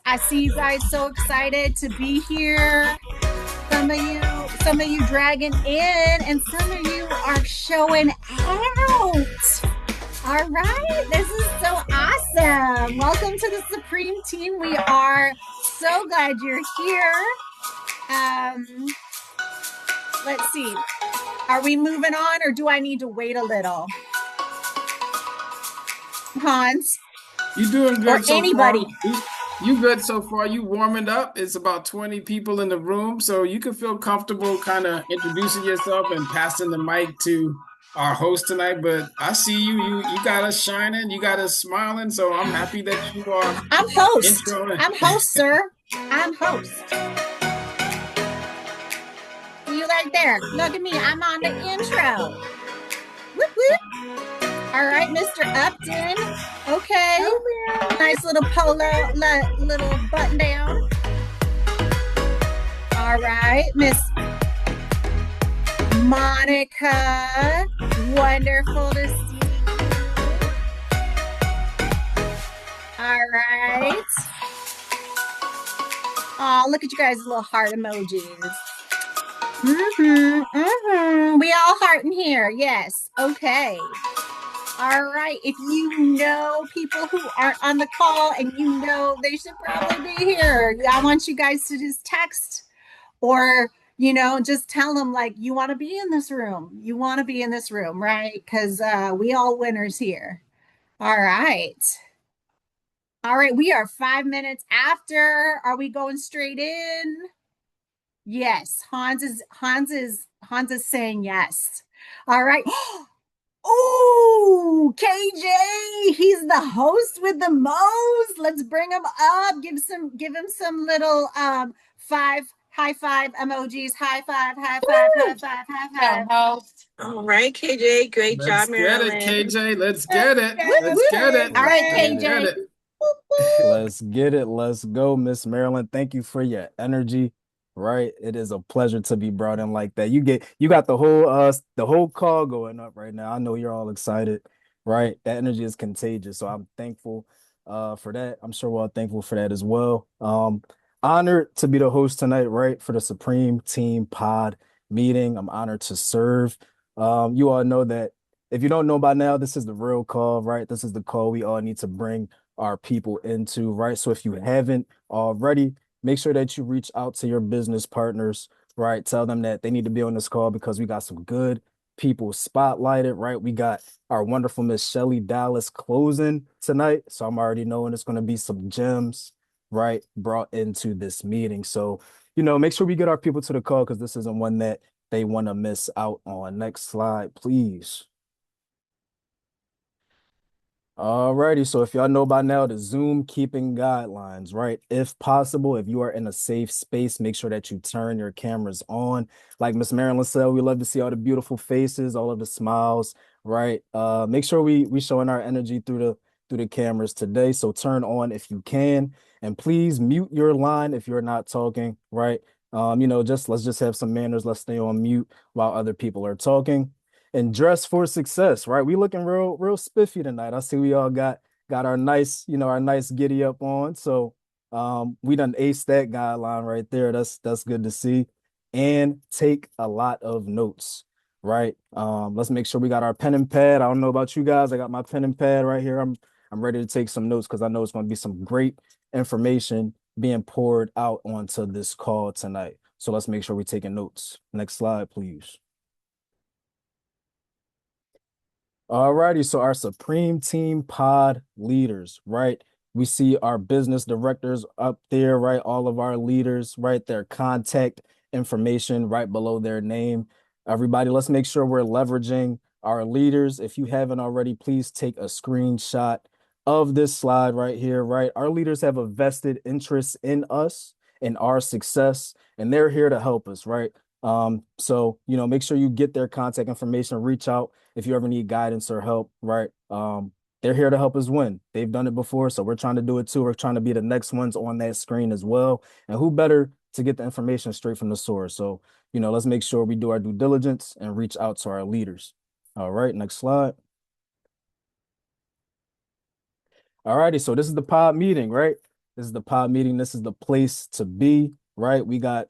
I see you guys so excited to be here. Some of you dragging in, and some of you are showing out. All right, this is so awesome. Welcome to the Supreme Team. We are so glad you're here. Um, let's see. Are we moving on, or do I need to wait a little? Hans You doing or good so far. anybody? You good so far. You warming up. It's about 20 people in the room, so you can feel comfortable kind of introducing yourself and passing the mic to our host tonight. But I see you. You got us shining. You got us smiling. So I'm happy that you are I'm host. introing. I'm host, sir. I'm host. See you right there. Look at me. I'm on the intro. Whoop, whoop. All right, Mr. Upton. Okay. Nice little polo, little button down. All right, Miss Monica. Wonderful to see you. All right. Oh, look at you guys' little heart emojis. We all heart in here. Yes. Okay. All right. If you know people who aren't on the call and you know they should probably be here, I want you guys to just text or, just tell them like you want to be in this room. You want to be in this room, right? Because we all winners here. All right. All right. We are 5 minutes after. Are we going straight in? Yes. Hans is saying yes. All right. Oh, KJ, he's the host with the most. Let's bring him up. Give him some little five high five emojis. High five, high five, high five, high five. Host. All right, KJ. Great Let's job, get it, Marilyn. KJ. Let's get it. Let's get it. All right, Let's Get get KJ. it. it. Let's get it. Let's go, Miss Marilyn. Thank you for your energy. Right. It is a pleasure to be brought in like that. You got the whole call going up right now. I know you're all excited. Right. That energy is contagious. So I'm thankful for that. I'm sure we're all thankful for that as well. Honored to be the host tonight, right, for the Supreme Team Pod meeting. I'm honored to serve. You all know that if you don't know by now, this is the real call, right? This is the call we all need to bring our people into, right? So if you haven't already, make sure that you reach out to your business partners, right? Tell them that they need to be on this call because we got some good people spotlighted, right? We got our wonderful Miss Shelly Dallas closing tonight. So I'm already knowing it's going to be some gems, right, brought into this meeting. So, make sure we get our people to the call because this isn't one that they want to miss out on. Next slide, please. Alrighty, so if y'all know by now the Zoom keeping guidelines, right? If possible, if you are in a safe space, make sure that you turn your cameras on. Like Miss Marilyn said, we love to see all the beautiful faces, all of the smiles, right? Make sure we showing our energy through the cameras today. So turn on if you can, and please mute your line if you're not talking, right? Let's just have some manners. Let's stay on mute while other people are talking and dress for success, right? We looking real spiffy tonight. I see we all got our nice giddy up on. So we done aced that guideline right there. That's good to see. And take a lot of notes, right? Let's make sure we got our pen and pad. I don't know about you guys. I got my pen and pad right here. I'm ready to take some notes because I know it's going to be some great information being poured out onto this call tonight. So let's make sure we're taking notes. Next slide, please. Alrighty, so our Supreme Team Pod leaders, right? We see our business directors up there, right? All of our leaders, right? Their contact information right below their name. Everybody, let's make sure we're leveraging our leaders. If you haven't already, please take a screenshot of this slide right here, right? Our leaders have a vested interest in us and our success, and they're here to help us, right? So make sure you get their contact information, reach out if you ever need guidance or help, right? They're here to help us win. They've done it before, so we're trying to do it too. We're trying to be the next ones on that screen as well. And who better to get the information straight from the source? So, let's make sure we do our due diligence and reach out to our leaders. All right, next slide. All righty, so this is the pod meeting, right? This is the pod meeting. This is the place to be, right? We had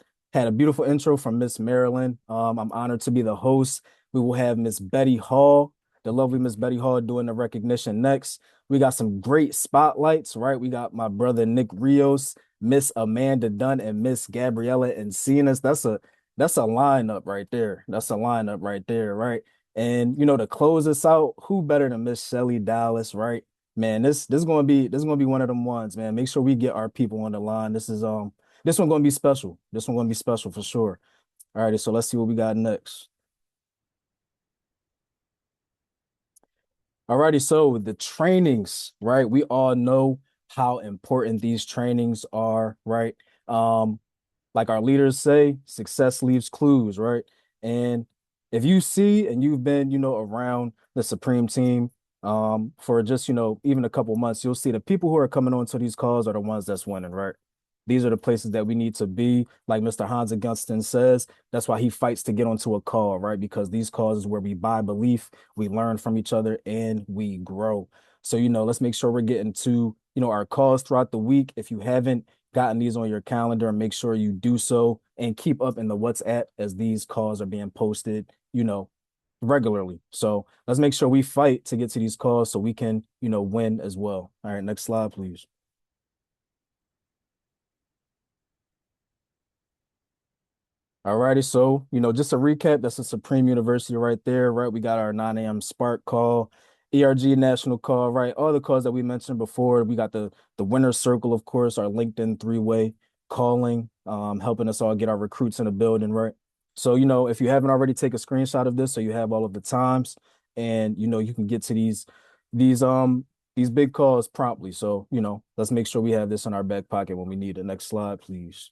a beautiful intro from Miss Marilyn. I'm honored to be the host. We will have Miss Betty Hall, the lovely Miss Betty Hall, doing the recognition next. We got some great spotlights, right? We got my brother Nick Rios, Miss Amanda Dunn, and Miss Gabriella Encinas. That's a lineup right there. That's a lineup right there, right? And to close us out, who better than Miss Shelly Dallas, right? Man, this is gonna be one of them ones, man. Make sure we get our people on the line. This one gonna be special. This one gonna be special for sure. All righty, so let's see what we got next. All righty, so the trainings, right? We all know how important these trainings are, right? Like our leaders say, success leaves clues, right? And if you see and you've been, around the Supreme team for just, even a couple months, you'll see the people who are coming on to these calls are the ones that's winning, right? These are the places that we need to be. Like Mr. Hans Augustin says, that's why he fights to get onto a call, right? Because these calls is where we buy belief, we learn from each other, and we grow. So, let's make sure we're getting to, our calls throughout the week. If you haven't gotten these on your calendar, make sure you do so and keep up in the WhatsApp as these calls are being posted, regularly. So let's make sure we fight to get to these calls so we can, win as well. All right, next slide, please. All righty, so, just a recap, that's the Supreme University right there, right? We got our 9 a.m. Spark call, ERG National call, right? All the calls that we mentioned before. We got the Winner's Circle, of course, our LinkedIn three-way calling, helping us all get our recruits in the building, right? So, if you haven't already, take a screenshot of this so you have all of the times and, you can get to these big calls promptly. So, let's make sure we have this in our back pocket when we need it. Next slide, please.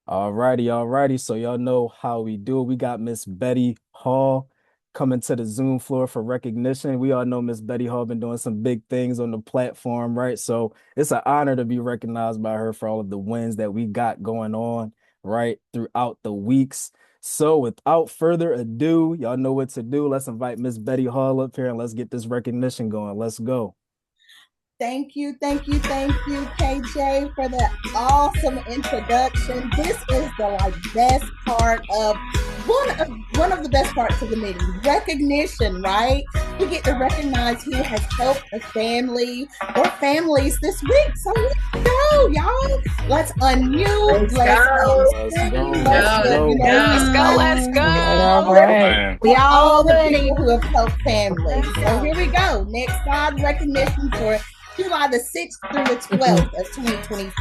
All righty. So y'all know how we do. We got Miss Betty Hall coming to the Zoom floor for recognition. We all know Miss Betty Hall been doing some big things on the platform, right? So it's an honor to be recognized by her for all of the wins that we got going on, right, throughout the weeks. So without further ado, y'all know what to do. Let's invite Miss Betty Hall up here and let's get this recognition going. Let's go. Thank you, KJ, for that awesome introduction. This is the best part of one of the best parts of the meeting. Recognition, right? We get to recognize who has helped a family or families this week. So let's go, y'all. Let's unmute. Let's go. All right. We all the people who have helped families. So here we go. Next slide, recognition for July the 6th through the 12th of 2022.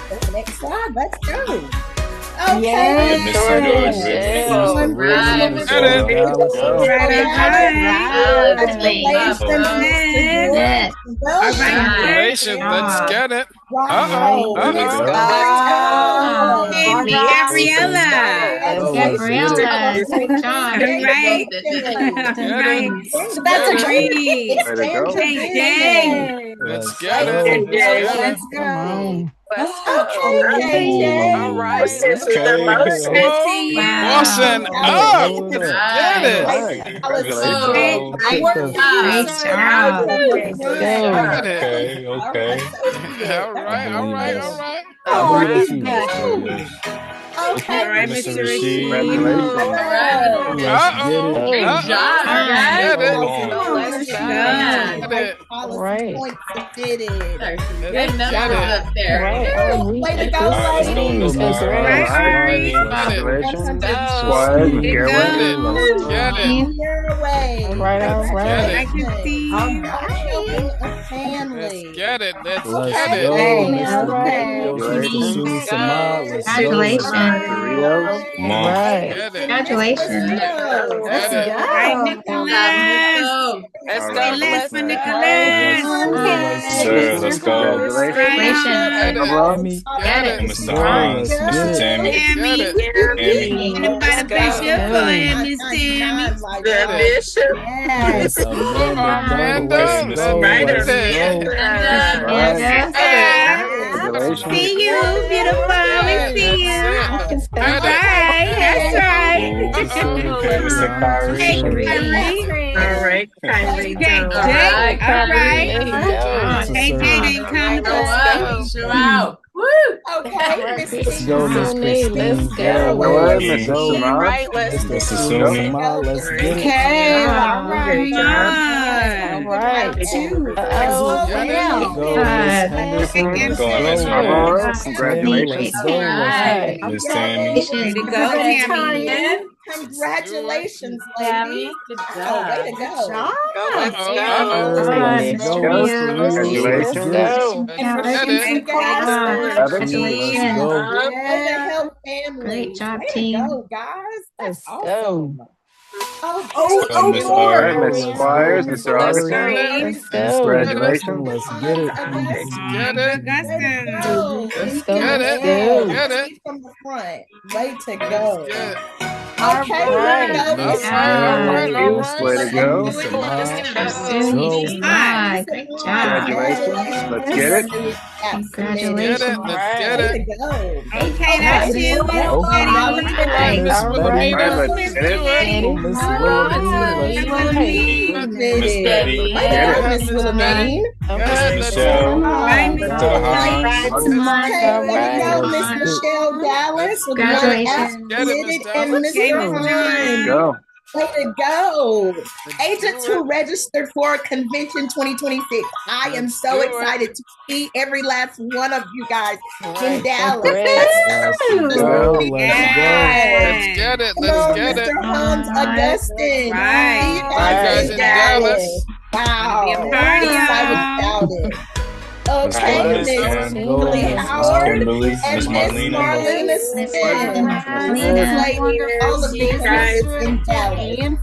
So next slide, let's go. Okay. Congratulations. Let's get it. Gabriella. Great job. Right. That's a great. Let's get it. Let's go. Okay. All right. Boston up. Get it. Okay. All right. Okay. All right, Mr. Rashid. Right. Way to go, ladies. I can see. Let's get it. Congratulations. Let's go, Nicholas. Sir, let's go. Congratulations. Mr. Hans, Mr. Tammy. Tammy. And by the bishop and Miss Tammy. The bishop. Yes. See you, beautiful. We see you. All right. That's right. Okay, Mr. Kyrie. Hey, Kyrie. All right, Kyrie. Okay, All Jay. right, All right. There you go. Hey, Jay didn't come to Go us. up, show out. Woo! Okay, Miss Let's go, Miss Sumi, let's Christine. go. Fairway, let's Mrs. go. Samad. Right, let's Mr. go. Mr. Sumi, Sumi. let's get it. Okay, all Great right. job. Good. All right. Two. Oh, Let's yeah. go, Miss Henderson. Good. Let's Going, Miss go. Marlboro. Tammy, Congratulations. let's go. Let's Right. go. Miss Tammy. Way to go, Tammy. Congratulations, Tammy, ladies. good Oh, job. way to go. Go, let's Let's go. go, Mr. Lee. Let's Congratulations. get it. Congratulations, guys. Heather. Let's go. Way to help families. Great job, Way team. to go, guys. That's Let's go. awesome. Go, Miss All All right, right, Miss let's Squires, go, Mr. Miss Larry. Augustine. Let's go. Congratulations. Let's get it. Augustine. Let's go. Get Let's it. go. Get it. From the front. Way to go. Okay, Right. here we go. Let's Miss go. Way to go. Miss Samad. Let's Sumi, go. Samad, great job. Congratulations. Let's get it. Congratulations. Way to go. Okay, that's you. Okay, Eddie. Miss All Betty. right. All right, let's get it. Oh, Miss Wilhelmine. Let's Miss Betty. Way to go, Miss Wilhelmine. Okay. Michelle. Right. Back to the high. Okay, way to go, Miss Michelle Dallas. With Congratulations. Get it, and Mr. Hahn. Go. Way to go. Agents who registered for Convention 2026. I am so excited to see every last one of you guys in Dallas. Let's go. Let's go. Yes. Get it. Come on, Let's get it. Mr. Hans Augustine. Right. See you guys in Dallas. Wow. Be a party, I'm excited about it. Okay, Let's Miss go. Kimberly Let's go. Howard Kimberly, and Miss Miss Marlena. Marlena Smith. All of these guys in Dallas.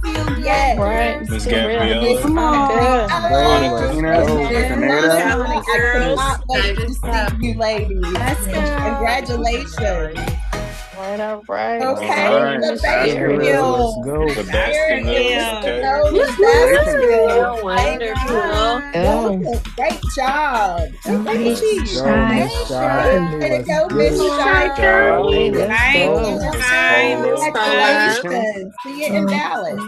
Yes. Right. Miss Miss Gabrielle. Marlena. Monica. I Canada. cannot wait to see you ladies. Congratulations. Right. All right. Okay, All right. the Let's baseball. go. The best in the Wonderful. Great job. Go, Miss Shy. Way to go, Miss Shy. Congratulations. See you in Dallas.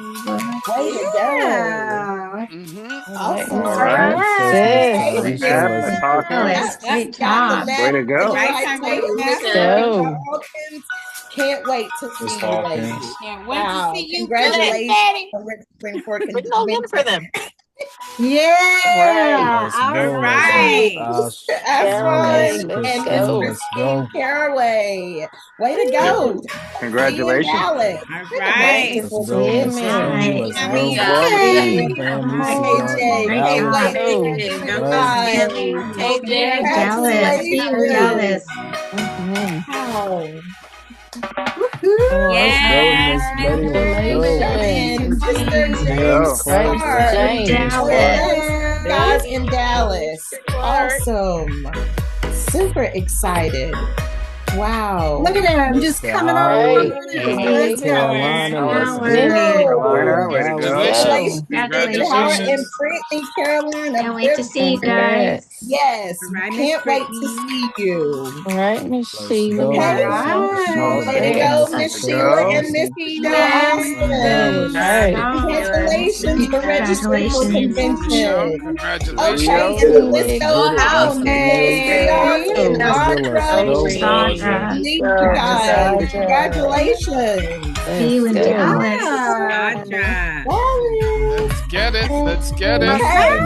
Way to go. Awesome. All right. Sis. Great job. Way to go. Can't wait to see Miss you ladies. Hawkins. Can't wait Wow. to see you. Congratulations for registering for convention. for them. Yeah. Let's go. right. Afron Let's and go. Miss Let's Christine Caraway. Way to go. Congratulations. All right. Let's go, Miss Yeah, Amy. Let's go. Yummy. Family, Hey, Cigar, Jay. Can't Dallas. wait to see you guys. Congratulations. Wow. Let's go, Miss Betty. Let's And Mr. Go. James James. Carr. Guys in Dallas. Awesome. Super excited. Wow. Look at them just coming All on. right. Let's go. Carolina. Let's go. Carolina, way to go. Congratulations. Howard Congratulations. and Brittany Carolina. Can't wait to see you guys. Yes. Right, Miss Can't wait to Brittany. see you. All right, Miss Let's Sheila. go. Okay. Way to go, Miss Sheila and Miss Sheila Austin. Right. Congratulations for registering for convention. Congratulations. Okay, and let's go out. And Audra. Thank you guys. Congratulations. See you in Dallas. Gotcha. Let's get it. Let's get it. Okay.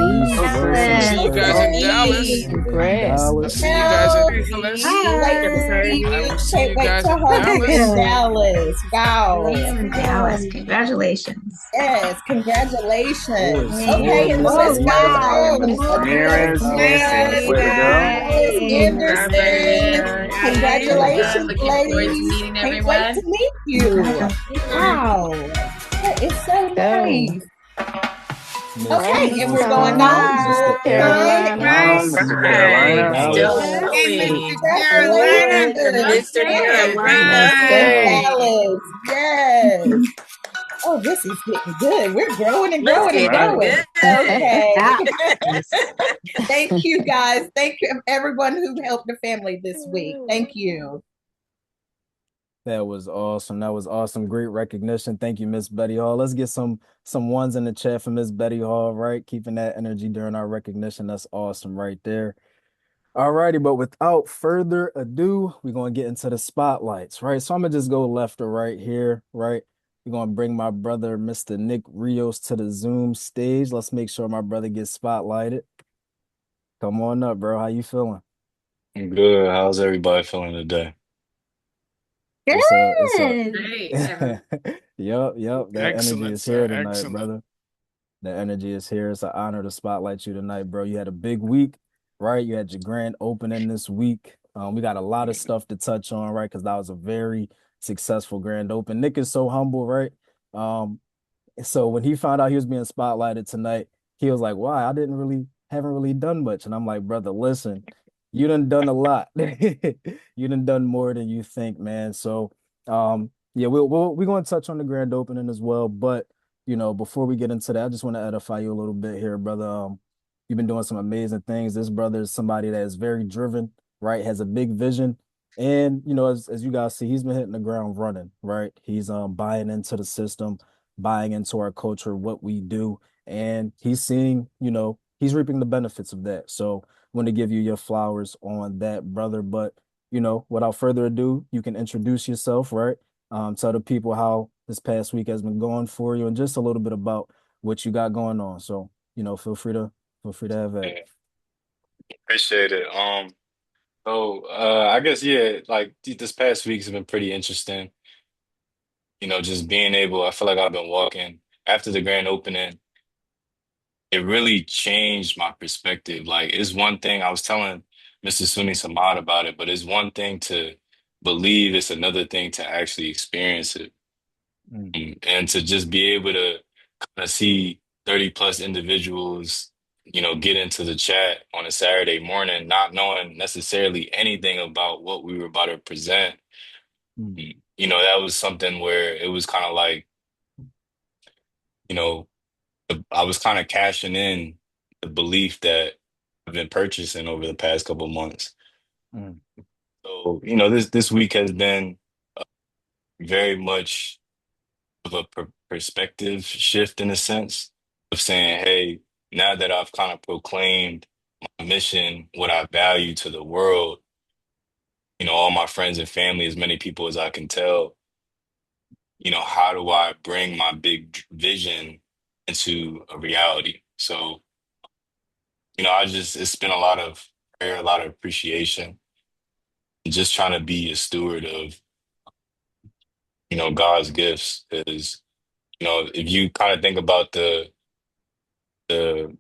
See you guys in Dallas. Congrats. See you guys in Dallas. Can't wait to see you. Can't wait to hug you in Dallas. Wow. in Dallas. Congratulations. Yes, congratulations. Oh, Okay, and let's go. Ramirez, Way way to go. Anderson. Congratulations, ladies. Can't wait to meet you. Wow. That is so nice. Okay, and we're going on. Carolina. Mr. Carolina. Still Mr. Carolina. Dallas. Yes. Oh, this is getting good. We're growing and growing and growing. Okay. Thank you, guys. Thank you, everyone who helped the family this week. Thank you. That was awesome. That was awesome. Great recognition. Thank you, Miss Betty Hall. Let's get some ones in the chat for Miss Betty Hall, right? Keeping that energy during our recognition. That's awesome right there. All righty, but without further ado, we're gonna get into the spotlights, right? So I'm gonna just go left or right here, right? We're gonna bring my brother, Mr. Nick Rios, to the Zoom stage. Let's make sure my brother gets spotlighted. Come on up, bro. How you feeling? I'm good. How's everybody feeling today? It's a Great, Evan. yep. That energy Excellent, is sir. here tonight, Excellent. brother. The energy is here. It's an honor to spotlight you tonight, bro. You had a big week, right? You had your grand opening this week. We got a lot of stuff to touch on, right? Because that was a very successful grand open. Nick is so humble, right? So when he found out he was being spotlighted tonight, he was like, "Why? I haven't really done much." And I'm like, "Brother, listen, you done a lot. You done more than you think, man." So, yeah, we're going to touch on the grand opening as well, but before we get into that, I just want to edify you a little bit here, brother. You've been doing some amazing things. This brother is somebody that is very driven, right? Has a big vision. And as you guys see, he's been hitting the ground running, right? He's buying into the system, buying into our culture, what we do, and he's seeing, he's reaping the benefits of that. So I want to give you your flowers on that, brother. But without further ado, you can introduce yourself, right? Tell the people how this past week has been going for you and just a little bit about what you got going on. So, feel free to have that. Yeah, appreciate it. I guess yeah, like this past week's been pretty interesting. Just being able, I feel like I've been walking after the grand opening. It really changed my perspective. Like, it's one thing I was telling Mr. Sunni Samad about it, but it's one thing to believe, it's another thing to actually experience it. And to just be able to kind of see 30 plus individuals, get into the chat on a Saturday morning, not knowing necessarily anything about what we were about to present. That was something where it was kind of like, you know, I was kind of cashing in the belief that I've been purchasing over the past couple months. Mm. So, this week has been very much of a perspective shift in a sense of saying, hey, now that I've kind of proclaimed my mission, what I value to the world, all my friends and family, as many people as I can tell, how do I bring my big vision into a reality? So, it's been a lot of prayer, a lot of appreciation, and just trying to be a steward of, God's gifts. Because, if you kind of think about the, the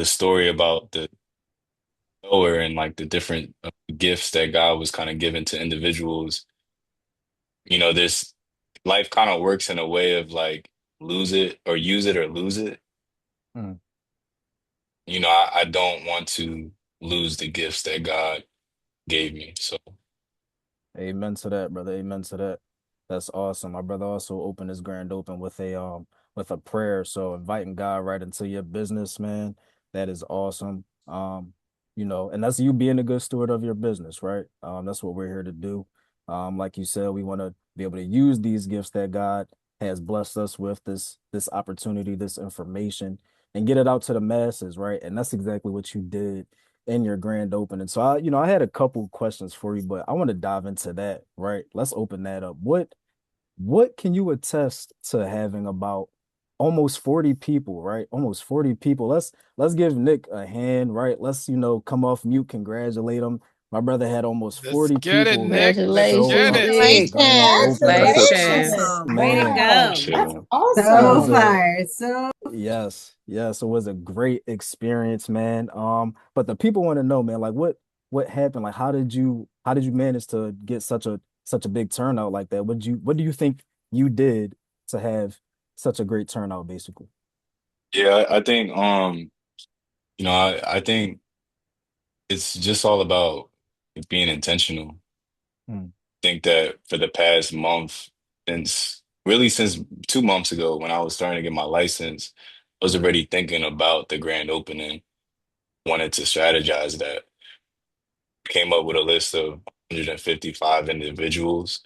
story about the sower and like the different gifts that God was kind of given to individuals, this life kind of works in a way of like lose it or use it or lose it. Mm. I don't want to lose the gifts that God gave me. So, Amen to that, brother. Amen to that. That's awesome. My brother also opened his grand open with a prayer. So inviting God right into your business, man. That is awesome. And that's you being a good steward of your business, right? That's what we're here to do. Like you said, we want to be able to use these gifts that God has blessed us with, this opportunity, this information, and get it out to the masses, right? And that's exactly what you did in your grand opening. So I had a couple questions for you, but I want to dive into that, right? Let's open that up. What can you attest to having about almost 40 people, right? Almost 40 people. Let's give Nick a hand, right? Let's, come off mute, congratulate him. My brother had almost Let's 40 get it, people Nick. Let's show get up it. to the grand opening. Congratulations. Way to Man, go. That's it So was awesome. far, so yes, it was a great experience, man. But the people want to know, man, like what happened? Like how did you manage to get such a big turnout like that? What do you think you did to have such a great turnout, basically? yeah, I think, I think it's just all about being intentional. Mm, Think that for the past month, since 2 months ago when I was starting to get my license, I was already thinking about the grand opening, wanted to strategize that. Came up with a list of 155 individuals,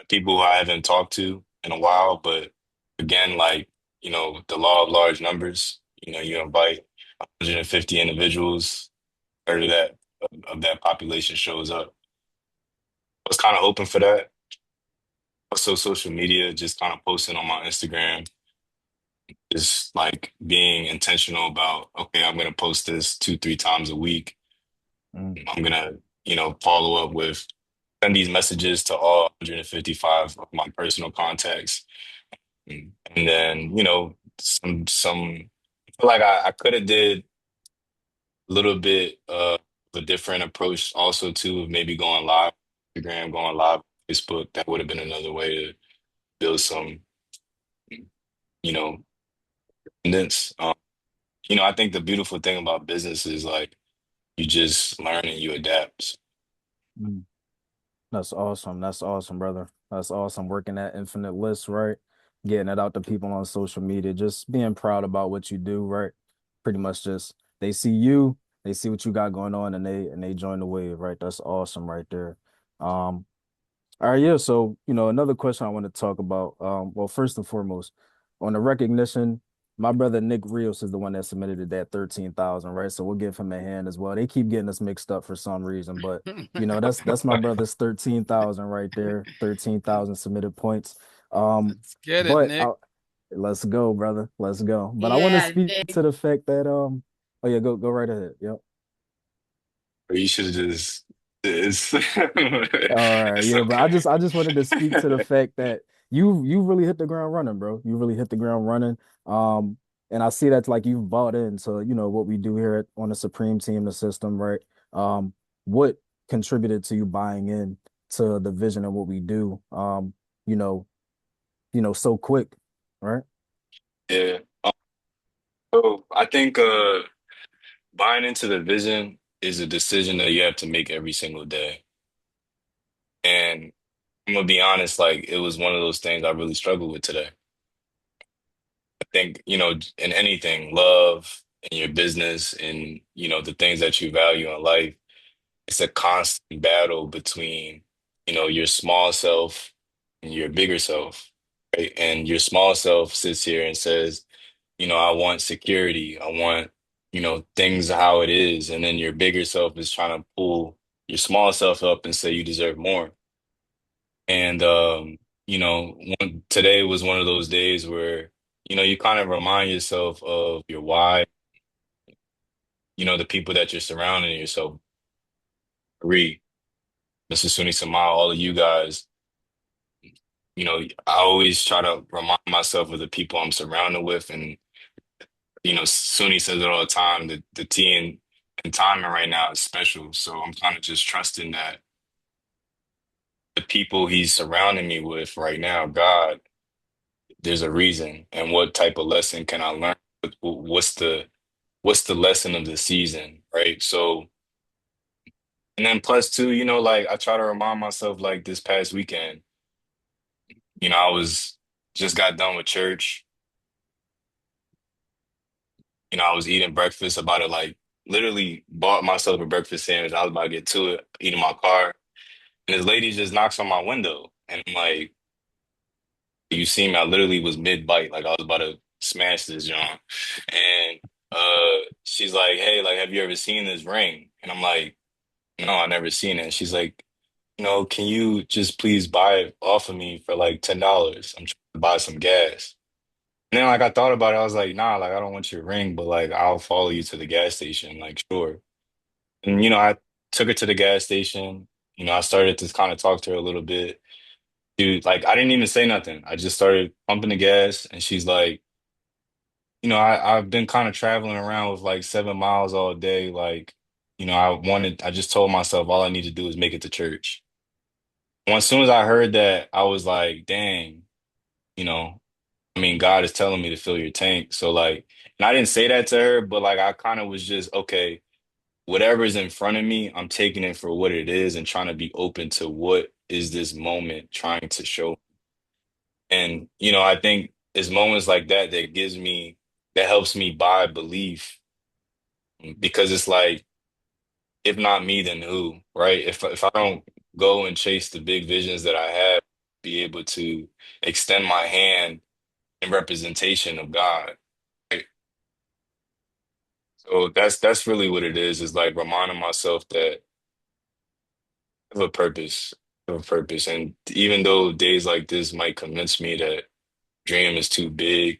people who I haven't talked to in a while. But again, like, the law of large numbers, you invite 150 individuals, third of that population shows up. I was kind of hoping for that. Also, social media, just kind of posting on my Instagram, just like being intentional about, okay, I'm gonna post this 2, 3 times a week. I'm gonna, follow up with send these messages to all 155 of my personal contacts. And then, I feel like I could have did a little bit of a different approach also too, of maybe going live on Instagram, going live on Facebook. That would have been another way to build some, you know, independence. I think the beautiful thing about business is like you just learn and you adapt. Mm. That's awesome. That's awesome, brother. That's awesome. Working that infinite list, right? Getting it out to people on social media, just being proud about what you do, right? Pretty much just they see you, they see what you got going on, and they join the wave, right? That's awesome right there. Um, all right, yeah. So, another question I want to talk about. Well, first and foremost, on the recognition, my brother Nick Rios is the one that submitted it at 13,000, right? So we'll give him a hand as well. They keep getting us mixed up for some reason, but that's my brother's 13,000 right there. 13,000 submitted points. Let's get it, But Nick. let's go, brother. Let's go. But I want to speak to the fact that oh yeah, go right ahead. Yep. Or you should have just it's All right, it's yeah, but okay. I just wanted to speak to the fact that you really hit the ground running, bro. You really hit the ground running. Um, and I see that's like you've bought into, what we do here on the Supreme Team, the system, right? What contributed to you buying in to the vision of what we do? You know, so quick, right? Yeah. So I think buying into the vision is a decision that you have to make every single day. And I'm gonna be honest, like it was one of those things I really struggled with today. I think, in anything, love, in your business, and the things that you value in life, it's a constant battle between, your small self and your bigger self, right? And your small self sits here and says, I want security. I want, things how it is. And then your bigger self is trying to pull your small self up and say you deserve more. And today was one of those days where, you kind of remind yourself of your why, the people that you're surrounding yourself. Read, Mr. Suni Samal, all of you guys, I always try to remind myself of the people I'm surrounded with. And, Suni says it all the time, the T and timing right now is special. So I'm kind of just trusting that the people he's surrounding me with right now, God, there's a reason. And what type of lesson can I learn? What's the lesson of the season, right? So, and then plus two, like I try to remind myself like this past weekend, I was just got done with church. I was eating breakfast, about to like literally bought myself a breakfast sandwich. I was about to get to it, eating my car, and this lady just knocks on my window, and I'm like, "You see me?" I literally was mid bite, like I was about to smash this John, and she's like, "Hey, like, have you ever seen this ring?" And I'm like, "No, I never seen it." And she's like, can you just please buy it off of me for like $10? I'm trying to buy some gas. And then like I thought about it, I was like, nah, like I don't want your ring, but like I'll follow you to the gas station, like sure. And I took her to the gas station. I started to kind of talk to her a little bit. Dude, like I didn't even say nothing. I just started pumping the gas, and she's like, I've been kind of traveling around with like 7 miles all day. Like, I just told myself all I need to do is make it to church. Well, as soon as I heard that, I was like, dang, you know, I mean, God is telling me to fill your tank. So like, and I didn't say that to her, but like I kind of was just, okay, whatever's in front of me, I'm taking it for what it is and trying to be open to what is this moment trying to show. And, I think it's moments like that that helps me buy belief because it's like if not me, then who, right? If I don't go and chase the big visions that I have, be able to extend my hand in representation of God. Right? So that's really what it is like reminding myself that I have a purpose, I have a purpose. And even though days like this might convince me that dream is too big,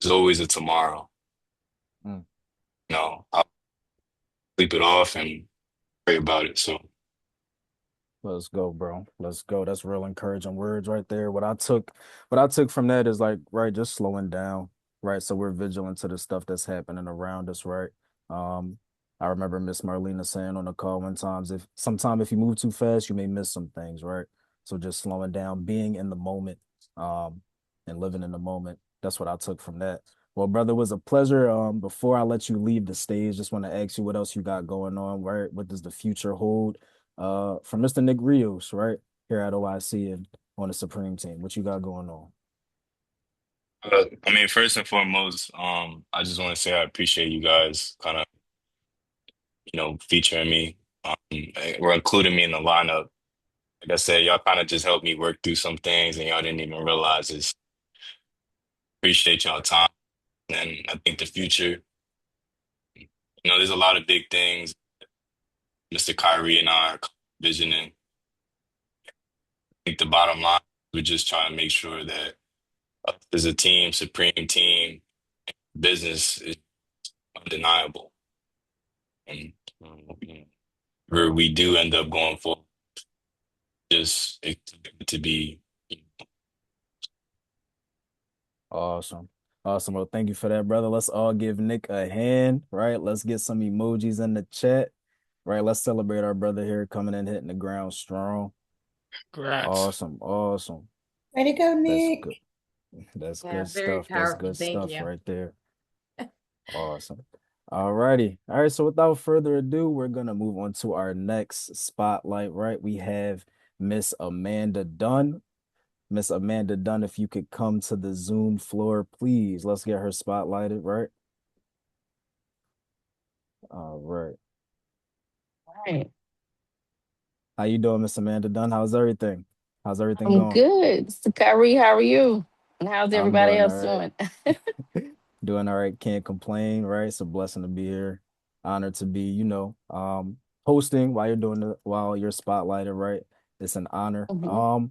there's always a tomorrow. Mm. No, I'll sleep it off and pray about it. So Let's go, bro. Let's go. That's real encouraging words right there. What I took from that is like, right, just slowing down, right? So we're vigilant to the stuff that's happening around us, right? Um, I remember Miss Marlena saying on the call one times, if you move too fast, you may miss some things, right? So just slowing down, being in the moment, um, and living in the moment. That's what I took from that. Well, brother, it was a pleasure. Before I let you leave the stage, just want to ask you what else you got going on, right? What does the future hold? From Mr. Nick Rios, right here at OIC and on the Supreme Team. What you got going on? I mean, first and foremost, I just want to say I appreciate you guys kind of, featuring me. Or including me in the lineup. Like I said, y'all kind of just helped me work through some things and y'all didn't even realize this. Appreciate y'all time. And I think the future, there's a lot of big things Mr. Kyrie and I are visioning. I think the bottom line, we're just trying to make sure that as a team, Supreme Team, business is undeniable. And where we do end up going for, just expect it to be. Awesome. Awesome. Well, thank you for that, brother. Let's all give Nick a hand, right? Let's get some emojis in the chat, right? Let's celebrate our brother here coming in, hitting the ground strong. Congrats. Awesome. Awesome. Way to go, That's Nick. good. That's Yeah, good very stuff. That's powerful. good Thank stuff you. right there. Awesome. All righty. All right. So without further ado, we're gonna move on to our next spotlight, right? We have Miss Amanda Dunn. Miss Amanda Dunn, if you could come to the Zoom floor, please. Let's get her spotlighted, right? All right. Right. How you doing, Miss Amanda Dunn? How's everything? How's everything I'm going? good. So Kyrie, how are you? And how's I'm everybody doing all else right. doing? Doing all right. Can't complain, right? It's a blessing to be here. Honored to be, hosting while you're spotlighted, right? It's an honor. Mhm.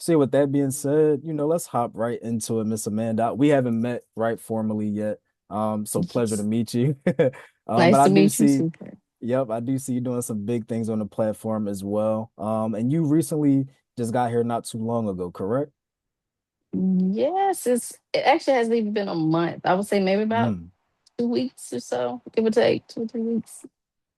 See, with that being said, let's hop right into it, Miss Amanda. We haven't met, right, formally yet. So pleasure to Yes. meet you. But Nice I to do meet you, see, super. yep, I do see you doing some big things on the platform as well. And you recently just got here not too long ago, correct? Yes, it actually hasn't even been a month. I would say maybe about Mm. 2 weeks or so, give or take 2 or 3 weeks.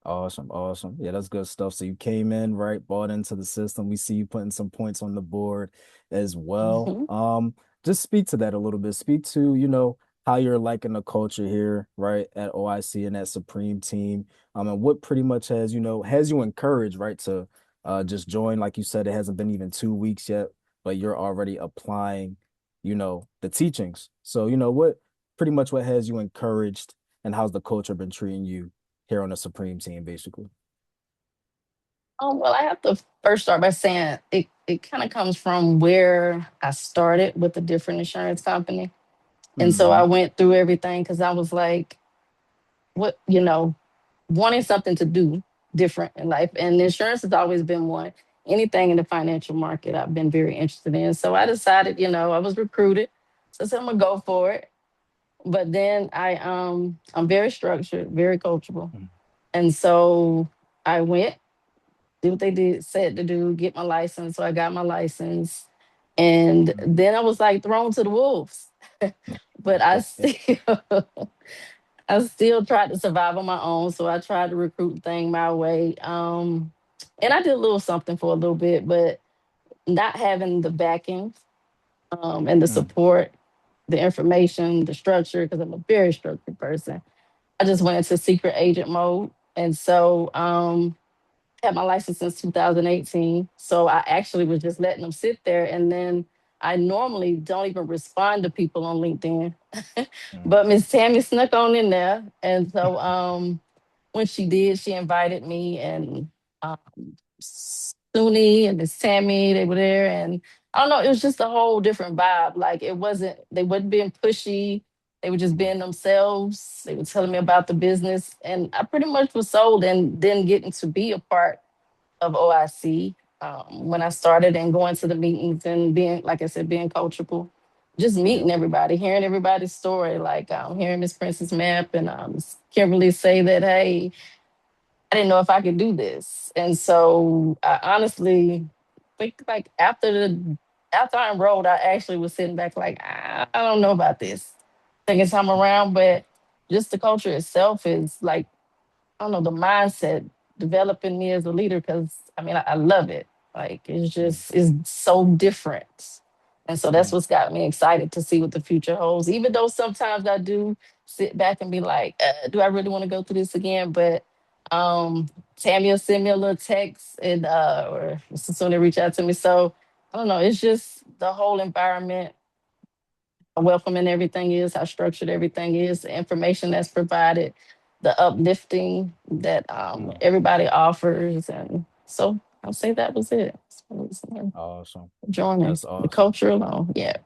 Awesome, awesome. Yeah, that's good stuff. So you came in, right, bought into the system. We see you putting some points on the board as well. Mhm. Just speak to that a little bit. Speak to, how you're liking the culture here, right, at OIC and at Supreme Team. And what pretty much has you encouraged, right, to just join. Like you said, it hasn't been even 2 weeks yet, but you're already applying, the teachings. So, what has you encouraged and how's the culture been treating you here on the Supreme Team, basically? Well, I have to first start by saying it kind of comes from where I started with a different insurance company. And so Mm-hmm. I went through everything because I was like, what, wanting something to do different in life. And insurance has always been one. Anything in the financial market I've been very interested in. So I decided, I was recruited. So I said I'm gonna go for it. But then I'm very structured, very coachable. And so I went, did what they said to do, get my license. So I got my license. And then I was like thrown to the wolves. But I still tried to survive on my own. So I tried to recruit the thing my way. And I did a little something for a little bit, but not having the backing and the support, the information, the structure, because I'm a very structured person. I just went into secret agent mode. And so had my license since 2018. So I actually was just letting them sit there. And then I normally don't even respond to people on LinkedIn. But Miss Tammy snuck on in there. And so when she did, she invited me and um, Suni and Miss Tammy, they were there. And I don't know, it was just a whole different vibe. Like they wasn't being pushy. They were just being themselves. They were telling me about the business. And I pretty much was sold and then getting to be a part of OIC when I started and going to the meetings and being, like I said, being coachable, just meeting everybody, hearing everybody's story, like hearing Miss Princess Map and Kimberly say that, hey, I didn't know if I could do this. And so I honestly think like after I enrolled, I actually was sitting back like, I don't know about this second time around, but just the culture itself is like, I don't know, the mindset developing me as a leader because I mean I love it. Like it's so different. And so that's what's got me excited to see what the future holds. Even though sometimes I do sit back and be like, do I really want to go through this again? But Tammy will send me a little text and or soon they reach out to me. So I don't know, it's just the whole environment, how welcoming everything is, how structured everything is, the information that's provided, the uplifting that everybody offers. And so I'll say that was it. Awesome. Joining That's the awesome. culture alone. Yeah.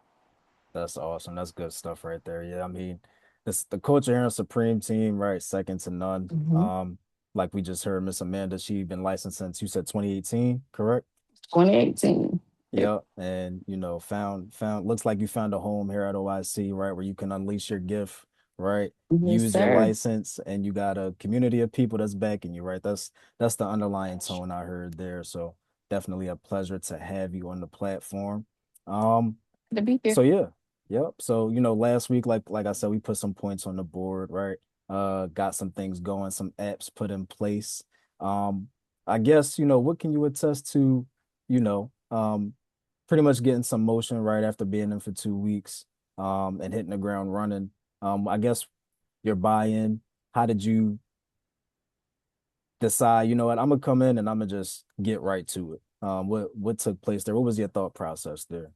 That's awesome. That's good stuff right there. Yeah, I mean, this the culture here on Supreme Team, right? Second to none. Mhm. Like we just heard Miss Amanda, she been licensed since you said 2018, correct? 2018. Yeah, and you know, found looks like you found a home here at OIC, right, where you can unleash your gift, right? Yes, Use your sir. license, and you got a community of people that's backing you, right? That's the underlying tone I heard there. So definitely a pleasure to have you on the platform. Um, To be here. so yeah, yep. So you know, last week, like I said, we put some points on the board, right? Got some things going, some apps put in place. Um, I guess, you know, what can you attest to, you know, pretty much getting some motion right after being in for 2 weeks, and hitting the ground running. I guess your buy-in, how did you decide, you know what, I'm gonna come in and I'm gonna just get right to it? What took place there? What was your thought process there?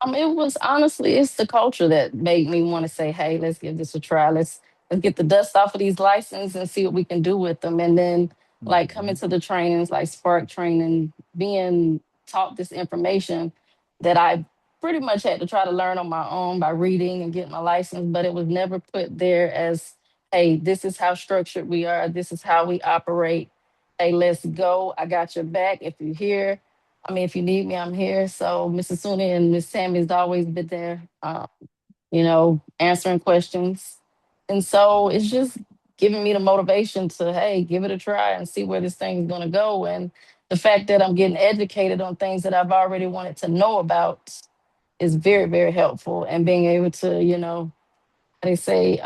It was honestly, it's the culture that made me want to say, "Hey, let's give this a try. Let's get the dust off of these licenses and see what we can do with them." And then, like coming to the trainings, like Spark training, being taught this information that I pretty much had to try to learn on my own by reading and getting my license, but it was never put there as, "Hey, this is how structured we are. This is how we operate. Hey, let's go. I got your back. If you're here." I mean, if you need me, I'm here. So Mrs. Suni and Miss Tammy's always been there, you know, answering questions. And so it's just giving me the motivation to, hey, give it a try and see where this thing is going to go. And the fact that I'm getting educated on things that I've already wanted to know about is very, very helpful. And being able to, you know, they say,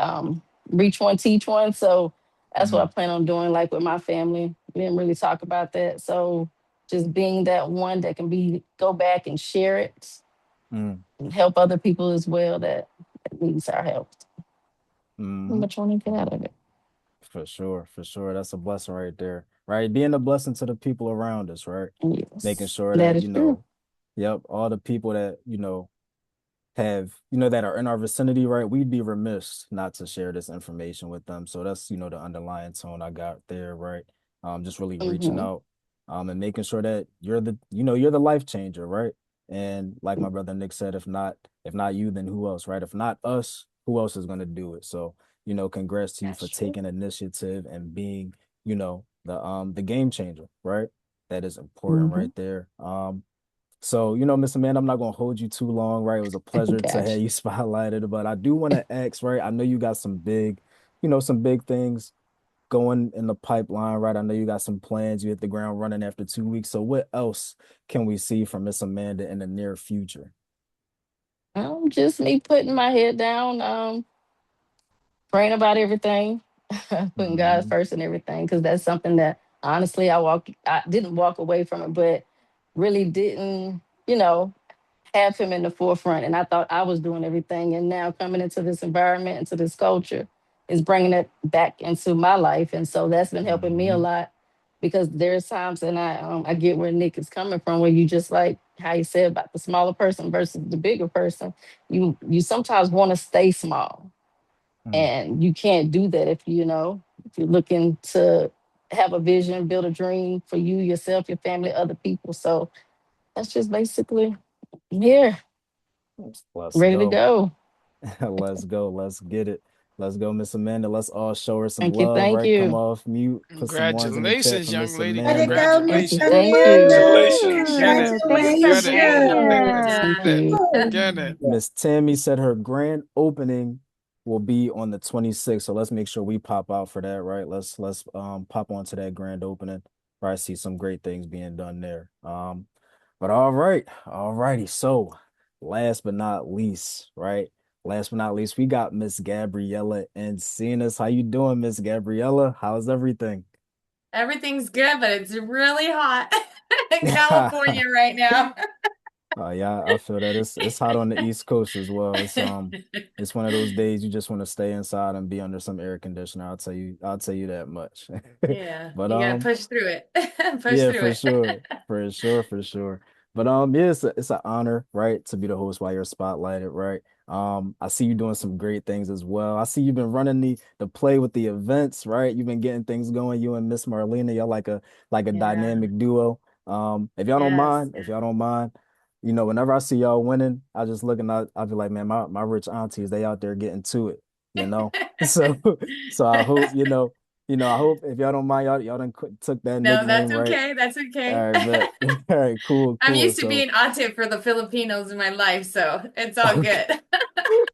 reach one, teach one. So that's what I plan on doing, like with my family. We didn't really talk about that. So just being that one that can go back and share it Mm. and help other people as well that needs our help. Mhm. What you want to get out of it? For sure, for sure. That's a blessing right there, right? Being a blessing to the people around us, right? Making Yes, sure that that, is you true. know, yep, all the people that, you know, that are in our vicinity, right? We'd be remiss not to share this information with them. So that's, you know, the underlying tone I got there, right? Just really reaching Mm-hmm. out, and making sure that you're the life changer, right? And like my brother Nick said, if not you, then who else, right? If not us, who else is gonna do it? So, you know, congrats to you That's for true. taking initiative and being, you know, the game changer, right? That is important Mm-hmm. right there. So, you know, Mr. Man, I'm not gonna hold you too long, right? It was a pleasure to have Gotcha. you spotlighted, but I do want to ask, right? I know you got some big, some big things going in the pipeline, right? I know you got some plans. You hit the ground running after 2 weeks. So, what else can we see from Miss Amanda in the near future? Just me putting my head down, praying about everything, putting God Hmm. first and everything, because that's something that honestly I didn't walk away from it, but really didn't, you know, have him in the forefront. And I thought I was doing everything. And now coming into this environment, into this culture, is bringing it back into my life. And so that's been helping me a Hmm. lot because there's times, and I get where Nick is coming from, where you just like how you said about the smaller person versus the bigger person. You sometimes want to stay small, Mm. And you can't do that if if you're looking to have a vision, build a dream for you, yourself, your family, other people. So that's just basically here, Let's ready to go. go. Let's go. Let's get it. Let's go, Miss Amanda. Let's all show her some Thank you. love, Thank right? Come you. off mute. Put some ones in the chat Congratulations, for young Miss lady. Let it Amanda. go, Miss Congratulations. Thank you. Congratulations. Get it. Thank Get it. you. Thank you. Get it. Miss Tammy said her grand opening will be on the 26th. So let's make sure we pop out for that, right? Let's pop onto that grand opening. Where I see some great things being done there. But all right, all righty. So last but not least, right? Last but not least, we got Miss Gabriella Encinas. How you doing, Miss Gabriella? How's everything? Everything's good, but it's really hot in California right now. Yeah, I feel that it's hot on the East Coast as well. It's one of those days you just want to stay inside and be under some air conditioner. I'll tell you that much. Yeah, But you gotta push through it. Push yeah, through for it. sure, for sure. But yeah, it's an honor, right, to be the host while you're spotlighted, right? I see you doing some great things as well. I see you've been running the play with the events, right? You've been getting things going. You and Miss Marlena, y'all like a Yeah. dynamic duo. Yes. If y'all don't mind, whenever I see y'all winning, I just look and I'll be like, man, my rich aunties, they out there getting to it, you know. So so I hope, I hope if y'all don't mind, y'all done took that No, that's nickname right. okay. That's All okay. right, bet. All right, cool, I'm cool. used to So, being ate for the Filipinos in my life, so it's all okay. good.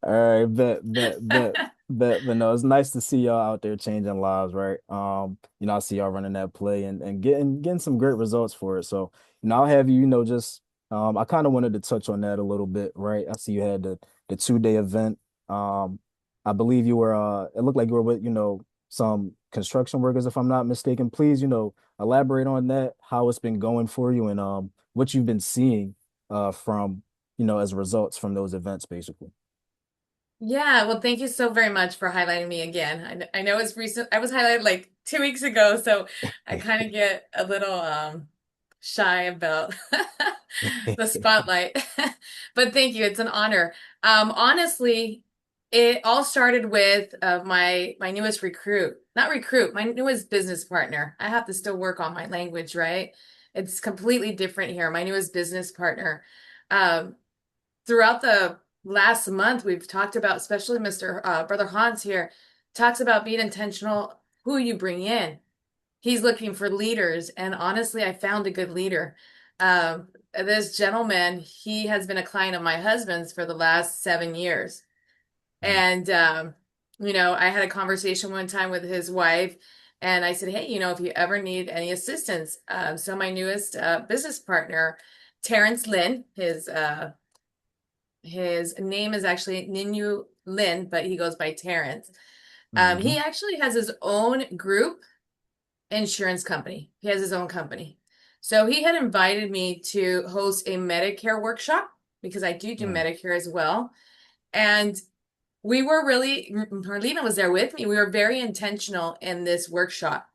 All right, bet. But no, it's nice to see y'all out there changing lives, right? I see y'all running that play and getting some great results for it. So, I'll have you, just I kind of wanted to touch on that a little bit, right? I see you had the 2-day event. I believe you were it looked like you were with, some construction workers, if I'm not mistaken. Please, elaborate on that, how it's been going for you and what you've been seeing from, as results from those events, basically. Yeah, well, thank you so very much for highlighting me again. I know it's recent. I was highlighted like 2 weeks ago, so I kind of get a little shy about the spotlight. But thank you. It's an honor. Honestly, it all started with my newest recruit. Not recruit, my newest business partner. I have to still work on my language, right? It's completely different here. My newest business partner. Um, Throughout the last month, we've talked about, especially Mr. Brother Hans here, talks about being intentional who you bring in. He's looking for leaders, and honestly, I found a good leader. This gentleman, he has been a client of my husband's for the last 7 years. And, I had a conversation one time with his wife, and I said, hey, if you ever need any assistance. So my newest business partner, Terrence Lynn, his name is actually Ninu Lin, but he goes by Terrence. He actually has his own group insurance company. He has his own company. So he had invited me to host a Medicare workshop because I do Medicare as well. And we were really, Marlena was there with me. We were very intentional in this workshop,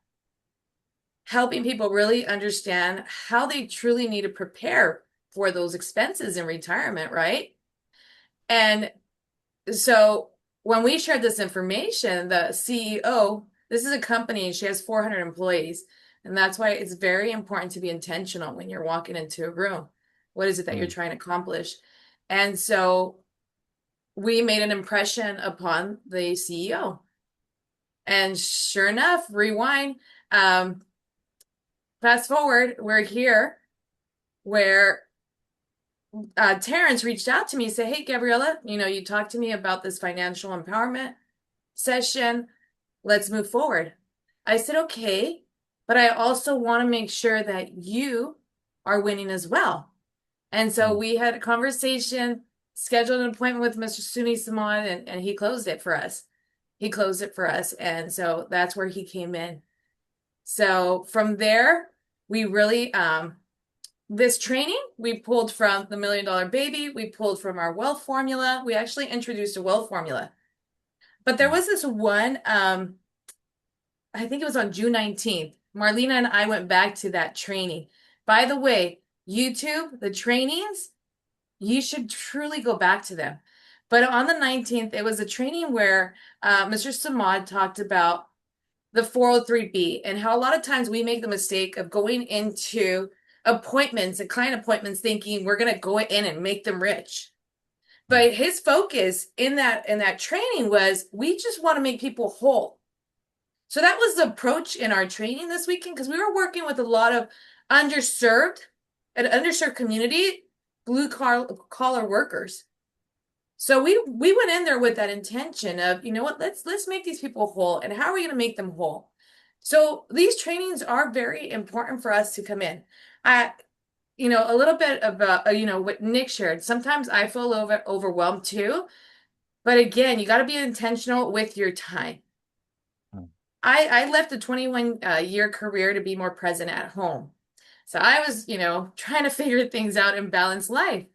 helping people really understand how they truly need to prepare for those expenses in retirement, right? And so when we shared this information, the CEO, this is a company, she has 400 employees. And that's why it's very important to be intentional when you're walking into a room. What is it that you're trying to accomplish? And so we made an impression upon the CEO. And sure enough, rewind, fast forward, we're here where Terrence reached out to me and said, hey, Gabriella, you talked to me about this financial empowerment session. Let's move forward. I said, okay, but I also want to make sure that you are winning as well. And so we had a conversation, scheduled an appointment with Mr. Suni Simon, and he closed it for us. He closed it for us. And so that's where he came in. So from there, we really, this training, we pulled from the $1 Million Baby. We pulled from our wealth formula. We actually introduced a wealth formula. But there was this one, I think it was on June 19th. Marlena and I went back to that training. By the way, YouTube, the trainings, you should truly go back to them But on the 19th, it was a training where Mr. Samad talked about the 403B and how a lot of times we make the mistake of going into appointments and client appointments thinking we're going to go in and make them rich. But his focus in that training was we just want to make people whole. So that was the approach in our training this weekend, because we were working with a lot of an underserved community, blue collar workers. So we went in there with that intention of, you know what, let's make these people whole. And how are we going to make them whole? So these trainings are very important for us to come in. A little bit about, what Nick shared. Sometimes I feel overwhelmed too. But again, you got to be intentional with your time. I left a 21-year career to be more present at home. So I was, trying to figure things out and balance life.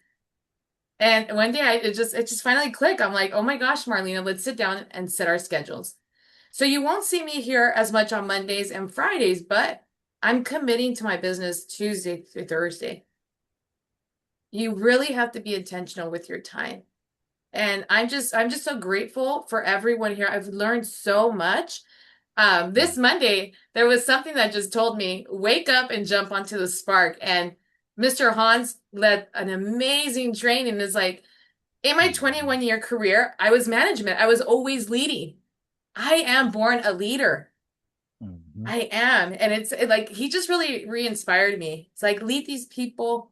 And one day it just finally clicked. I'm like, oh my gosh, Marlena, let's sit down and set our schedules. So you won't see me here as much on Mondays and Fridays, but I'm committing to my business Tuesday through Thursday. You really have to be intentional with your time. And I'm just so grateful for everyone here. I've learned so much. This Monday, there was something that just told me, wake up and jump onto the spark. And Mr. Hans led an amazing training. It's like, in my 21-year career, I was management. I was always leading. I am born a leader. Mhm. I am. And it's like, he just really re-inspired me. It's like, lead these people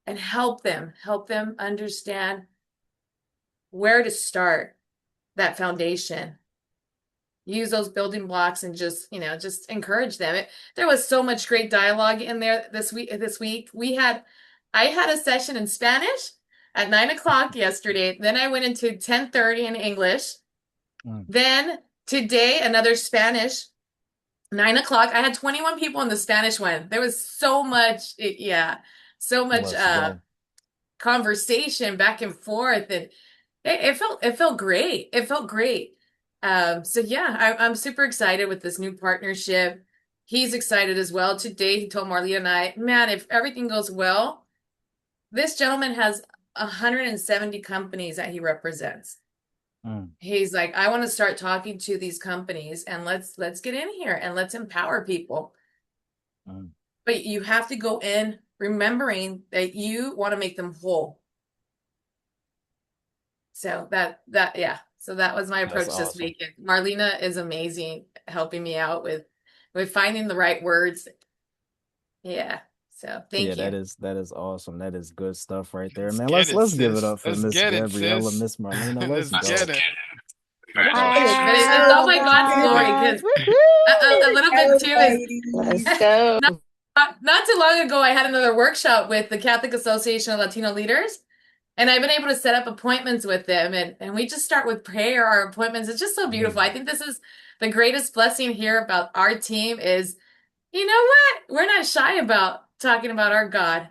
and help them understand where to start that foundation. Use those building blocks and just encourage them. There was so much great dialogue in there this week. I had a session in Spanish at 9 o'clock yesterday. Then I went into 10:30 in English. Then today, another Spanish, 9 o'clock. I had 21 people in the Spanish one. There was so much, Let's go. conversation back and forth, and it felt great. It felt great. So yeah, I'm super excited with this new partnership. He's excited as well. Today, he told Marlene and I, man, if everything goes well, this gentleman has 170 companies that he represents. He's like, I want to start talking to these companies and let's get in here and let's empower people. But you have to go in remembering that you want to make them whole. So So that was my approach That's this awesome. weekend. Marlena is amazing, helping me out with finding the right words. Yeah. So thank Yeah, you. that is awesome. That is good stuff right there, Let's man. get it, Let's give it sis. up for Let's Miss get it, Gabriella, sis. Miss Marlena. Let's Let's Let's get go. it. get it. But it's all by God's glory, because a little bit too is Let's go. not too long ago, I had another workshop with the Catholic Association of Latino Leaders, and I've been able to set up appointments with them, and we just start with prayer. Our appointments, it's just so beautiful. I think this is the greatest blessing here about our team is, you know what? We're not shy about talking about our God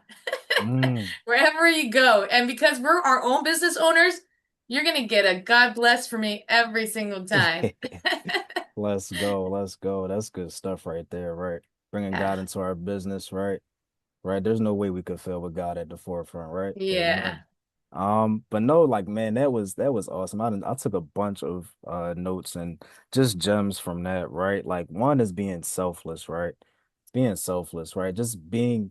wherever you go. And because we're our own business owners, you're going to get a God bless for me every single time. Let's go. Let's go. That's good stuff right there, right? Bringing God into our business, right? Right. There's no way we could fail with God at the forefront, right? Yeah. Amen. But no, like, man, that was awesome. I took a bunch of notes and just gems from that, right? Like, one is being selfless, right? Being selfless, right? Just being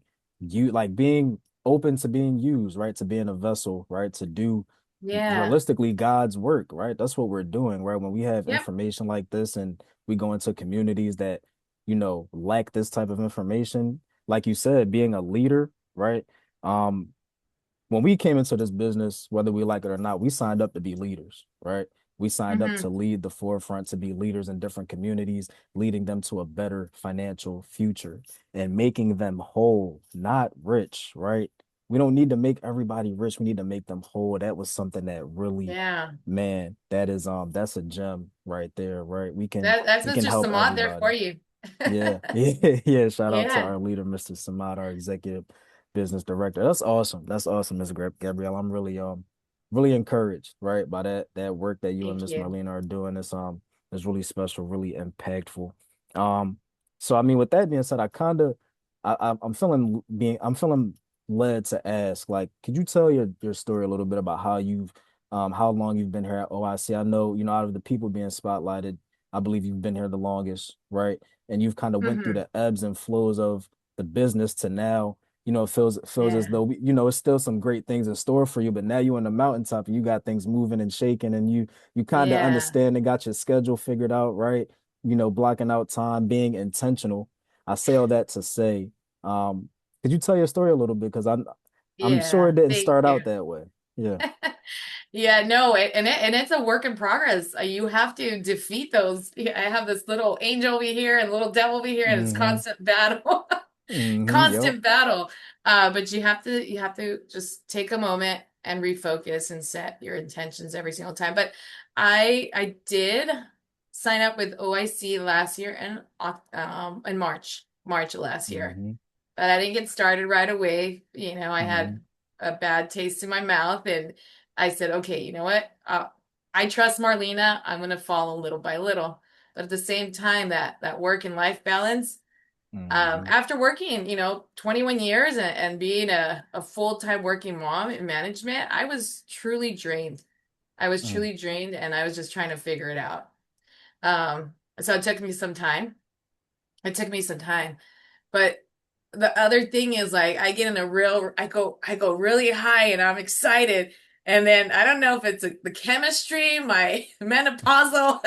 being open to being used, right? To being a vessel, right? To do Yeah. realistically God's work, right? That's what we're doing, right? When we have Yep. information like this and we go into communities that, lack this type of information, like you said, being a leader, right? Um, when we came into this business, whether we like it or not, we signed up to be leaders, right? We signed up to lead the forefront, to be leaders in different communities, leading them to a better financial future and making them whole, not rich, right? We don't need to make everybody rich. We need to make them whole. That was something that really, Yeah. man, that's a gem right there, right? That's We can Mr. help Samad there for everybody. you. Yeah, yeah. Shout out to Yeah. our leader, Mr. Samad, our executive business director. That's awesome. That's awesome, Ms. Gabrielle. I'm really encouraged, right, by that work that you and Thank Miss you. Marlena are doing. It's really special, really impactful. So I mean, with that being said, I'm feeling led to ask, like, could you tell your story a little bit about how you've how long you've been here at OIC. I know, out of the people being spotlighted, I believe you've been here the longest, right? And you've kind of went through Hmm. the ebbs and flows of the business to now, it feels as Yeah. though it's still some great things in store for you, but now you're on the mountaintop and you got things moving and shaking, and you kind of Yeah. understand and got your schedule figured out, right? Blocking out time, being intentional. I say all that to say, could you tell your story a little bit? Because I'm sure it Yeah. didn't Thank start you. out that way. Yeah. Yeah, no, and it's a work in progress. You have to defeat those. I have this little angel over here and little devil over here, and it's Mm-hmm. constant battle, Mm-hmm. Yep. constant battle. But you have to just take a moment and refocus and set your intentions every single time. But I did sign up with OIC last year in March of last year. Mm-hmm. But I didn't get started right away. I Mm-hmm. had a bad taste in my mouth, and I said, okay, you know what? I trust Marlena. I'm going to follow little by little. But at the same time, that work and life balance, Mm-hmm. after working, 21 years and being a full-time working mom in management, I was truly drained. I was Mm. truly drained, and I was just trying to figure it out. So it took me some time. It took me some time. But the other thing is like I get in I go really high and I'm excited. And then I don't know if it's the chemistry, my menopausal,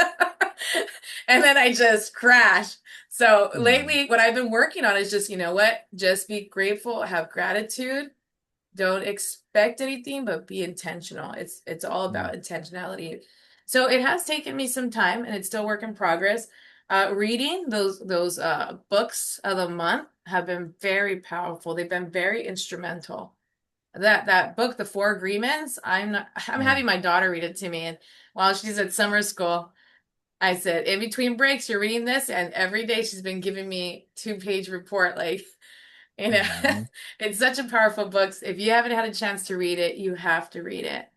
and then I just crash. So Mm. lately, what I've been working on is just, you know what? Just be grateful, have gratitude. Don't expect anything, but be intentional. It's all Mm. about intentionality. So it has taken me some time, and it's still work in progress. Reading those books of the month have been very powerful. They've been very instrumental. That book, The Four Agreements, I'm Mm. having my daughter read it to me, and while she's at summer school, I said, in between breaks, you're reading this, and every day she's been giving me 2-page report, like, you know, Mm-hmm. it's such a powerful book. If you haven't had a chance to read it, you have to read it.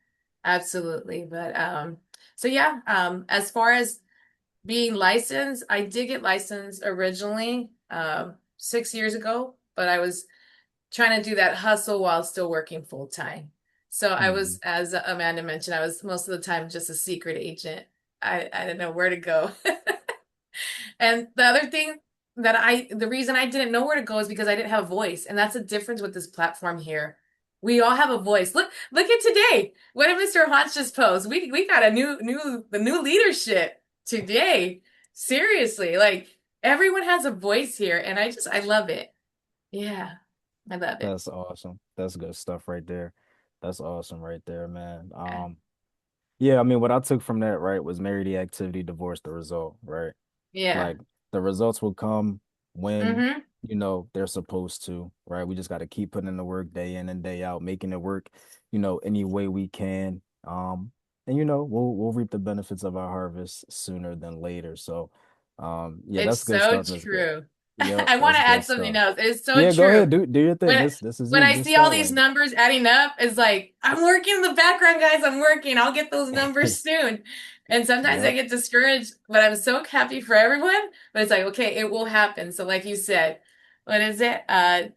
Absolutely. But so yeah, as far as being licensed, I did get licensed originally 6 years ago, but I was trying to do that hustle while still working full time. So I Mm-hmm. was, as Amanda mentioned, I was most of the time just a secret agent. I didn't know where to go. And the other thing the reason I didn't know where to go is because I didn't have a voice. And that's the difference with this platform here. We all have a voice. Look at today. What did Mr. Hans just post? We got the new leadership today. Seriously, like everyone has a voice here, and I love it. Yeah, I love it. That's awesome. That's good stuff right there. That's awesome right there, man. Yeah. Yeah, I mean, what I took from that, right, was marry the activity, divorce the result, right? Yeah. Like the results will come when, Mm-hmm. they're supposed to, right? We just got to keep putting in the work day in and day out, making it work, any way we can. And we'll reap the benefits of our harvest sooner than later. So, yeah, It's that's good so stuff, Miss Good. true. Yep, I want that's to good add something stuff. else. It's so Yeah, go true. ahead, do your thing. When This is when you. I You see all these spotlight. numbers adding up, it's like I'm working in the background, guys. I'm working. I'll get those numbers soon. And sometimes I Yep. get discouraged, but I'm so happy for everyone. But it's like, okay, it will happen. So, like you said, what is it?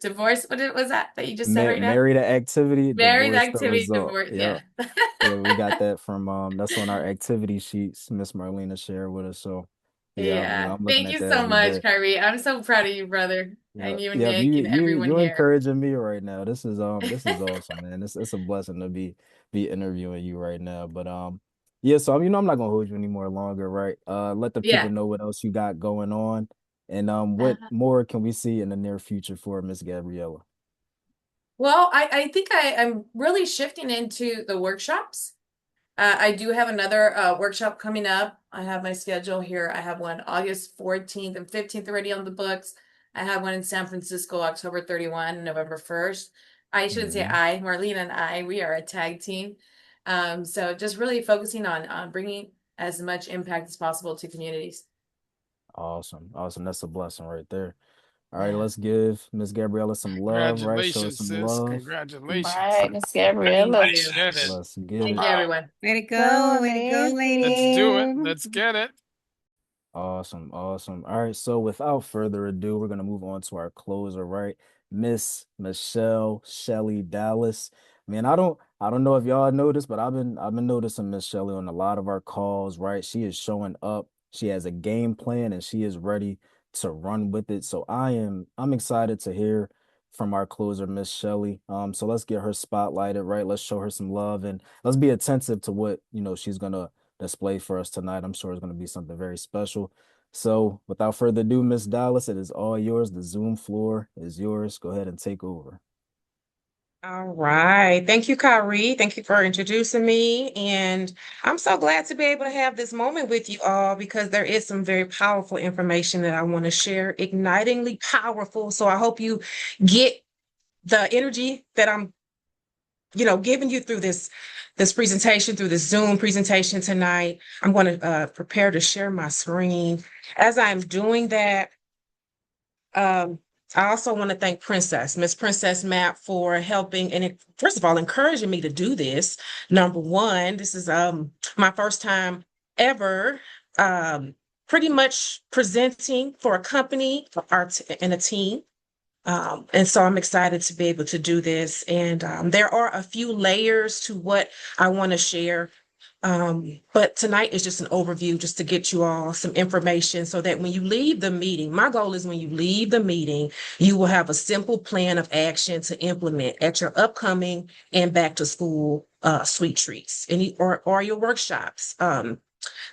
Divorce. Was that you just said right now? Marry the activity, Married divorce the activity, result. divorce. Yep. Yeah. Yeah, we got that from that's on our activity sheets Miss Marlena shared with us. So yeah, Yeah. I'm looking Thank at you that so every much, day. Kyrie. I'm so proud of you, brother, and Yep. you and Yep. Nick You and you everyone you here. encouraging me right now. This is awesome, man. It's a blessing to be interviewing you right now. But yeah, so I'm not gonna hold you any more longer, right? Let the people Yeah. know what else you got going on. And what Uh, more can we see in the near future for Miss Gabriella? well, I think I'm really shifting into the workshops. I do have another workshop coming up. I have my schedule here. I have one August 14th and 15th already on the books. I have one in San Francisco, October 31, November 1st. I shouldn't say Hmm. Marlene and we are a tag team. So just really focusing on bringing as much impact as possible to communities. Awesome. Awesome. That's a blessing right there. All right, Yeah. let's give Miss Gabriella some love, right? Show her Congratulations, some sis. love. Congratulations. Right, Miss Thank Gabriella. I you. did it. Let's get Thank it. you, everyone. Way to Go go. Way to go, Let's do it. lady. Let's get it. Awesome. Awesome. All right, so without further ado, we're gonna move on to our closer, right? Miss Michelle Shelley Dallas. Man, I don't know if y'all noticed, but I've been noticing Miss Shelley on a lot of our calls, right? She is showing up. She has a game plan and she is ready to run with it. So I'm excited to hear from our closer, Miss Shelley. So let's get her spotlighted, right? Let's show her some love and let's be attentive to what, she's gonna display for us tonight. I'm sure it's gonna be something very special. So without further ado, Miss Dallas, it is all yours. The Zoom floor is yours. Go ahead and take over. All right. Thank you, Kyrie. Thank you for introducing me. And I'm so glad to be able to have this moment with you all because there is some very powerful information that I want to share, ignitingly powerful. So I hope you get the energy that I'm, giving you through this presentation, through this Zoom presentation tonight. I'm going to prepare to share my screen. As I'm doing that, I also want to thank Miss Princess Map, for helping and first of all, encouraging me to do this. Number one, this is my first time ever pretty much presenting for a company and a team. And so I'm excited to be able to do this. And there are a few layers to what I want to share. But tonight is just an overview just to get you all some information so that when you leave the meeting, my goal is when you leave the meeting, you will have a simple plan of action to implement at your upcoming and back to school sweet treats or your workshops.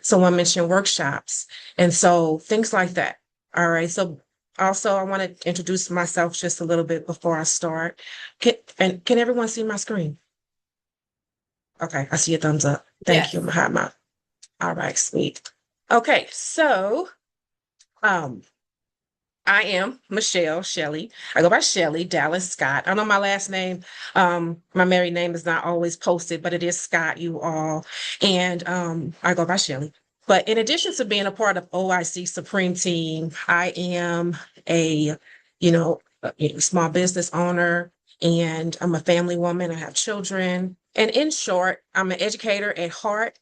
Someone mentioned workshops. And so things like that. All right. So also I want to introduce myself just a little bit before I start. Can everyone see my screen? Okay, I see a thumbs up. Thank you, Mahama. All right, sweet. Okay, so I am Michelle Shelley. I go by Shelley Dallas Scott. I know my last name, my married name is not always posted, but it is Scott, you all. And I go by Shelley. But in addition to being a part of OIC Supreme Team, I am a small business owner, and I'm a family woman. I have children. And in short, I'm an educator at heart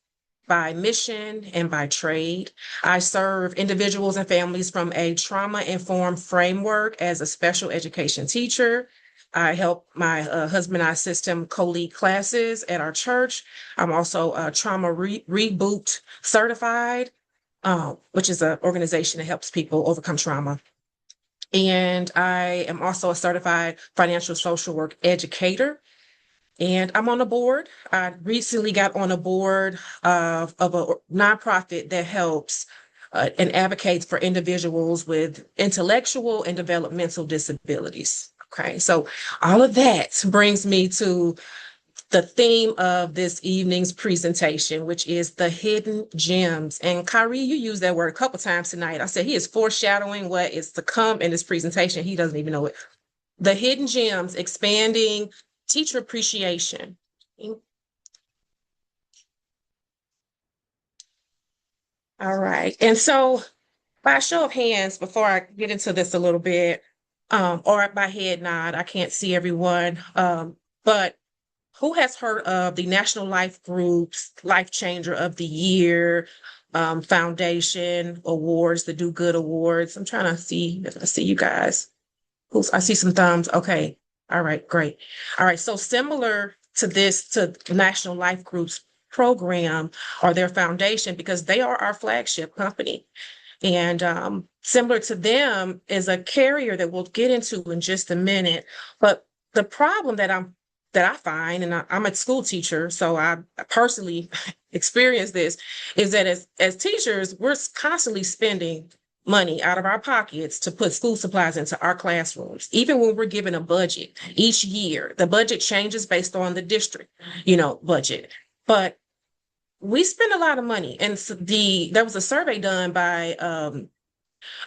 by mission and by trade. I serve individuals and families from a trauma-informed framework as a special education teacher. I help my husband, I assist him co-lead classes at our church. I'm also a trauma reboot certified, which is an organization that helps people overcome trauma. And I am also a certified financial social work educator. And I'm on a board. I recently got on a board of a nonprofit that helps and advocates for individuals with intellectual and developmental disabilities. Okay, so all of that brings me to the theme of this evening's presentation, which is the hidden gems. And Kyrie, you used that word a couple times tonight. I said he is foreshadowing what is to come in this presentation. He doesn't even know it. The hidden gems, expanding teacher appreciation. All right. And so by a show of hands, before I get into this a little bit, or by head nod, I can't see everyone, but who has heard of the National Life Group's Life Changer of the Year Foundation Awards, the Do Good Awards? I'm trying to see if I see you guys. I see some thumbs. Okay. All right, great. All right, so similar to this, to National Life Group's program or their foundation, because they are our flagship company. And similar to them is a carrier that we'll get into in just a minute. But the problem that I find, and I'm a school teacher, so I personally experience this, is that as teachers, we're constantly spending money out of our pockets to put school supplies into our classrooms. Even when we're given a budget each year, the budget changes based on the district, budget. But we spend a lot of money. And there was a survey done by an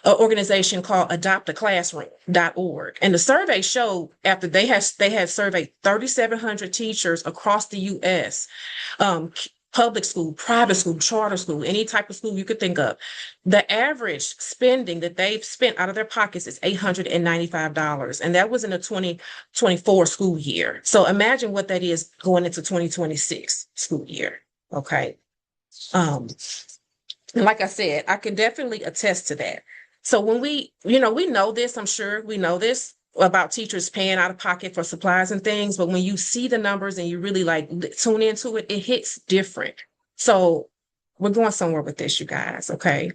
organization called adoptaclassroom.org. And the survey showed, after they had surveyed 3,700 teachers across the US, public school, private school, charter school, any type of school you could think of, the average spending that they've spent out of their pockets is $895. And that was in the 2024 school year. So imagine what that is going into 2026 school year. Okay. And like I said, I can definitely attest to that. So when we know this, I'm sure we know this about teachers paying out of pocket for supplies and things, but when you see the numbers and you really like tune into it, it hits different. So we're going somewhere with this, you guys, okay?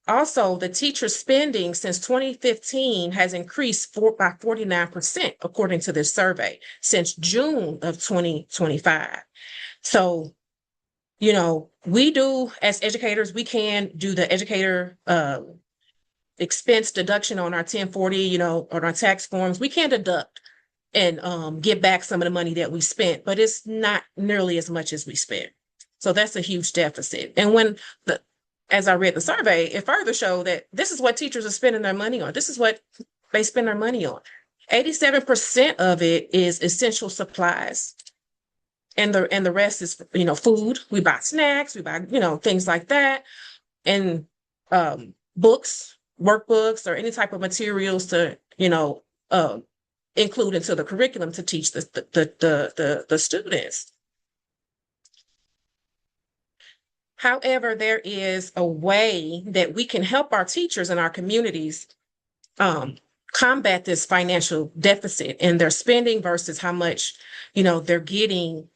Also, the teacher spending since 2015 has increased by 49%, according to this survey, since June of 2025. So, you know, we do, as educators, we can do the educator expense deduction on our 1040, you know, on our tax forms. We can deduct and get back some of the money that we spent, but it's not nearly as much as we spent. So that's a huge deficit. And as I read the survey, it further showed that this is what teachers are spending their money on. This is what they spend their money on. 87% of it is essential supplies. And the rest is, you know, food. We buy snacks, we buy, you know, things like that. And books, workbooks, or any type of materials to, you know, include into the curriculum to teach the students. However, there is a way that we can help our teachers in our communities combat this financial deficit in their spending versus how much, you know, they're getting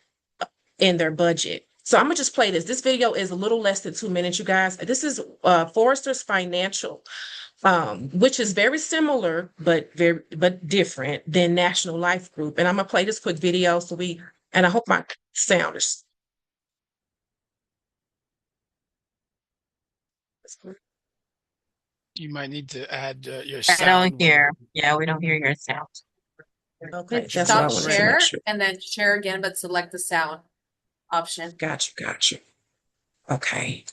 in their budget. So I'm gonna just play this. This video is a little less than 2 minutes, you guys. This is Foresters Financial, which is very similar but different than National Life Group. And I'm gonna play this quick video and I hope my sound is. You might need to add your I sound. don't hear. Yeah, we don't hear your sound. Okay, Hit that's what I stop wanted to share make sure. and then share again, but select the sound option. Got you. Okay.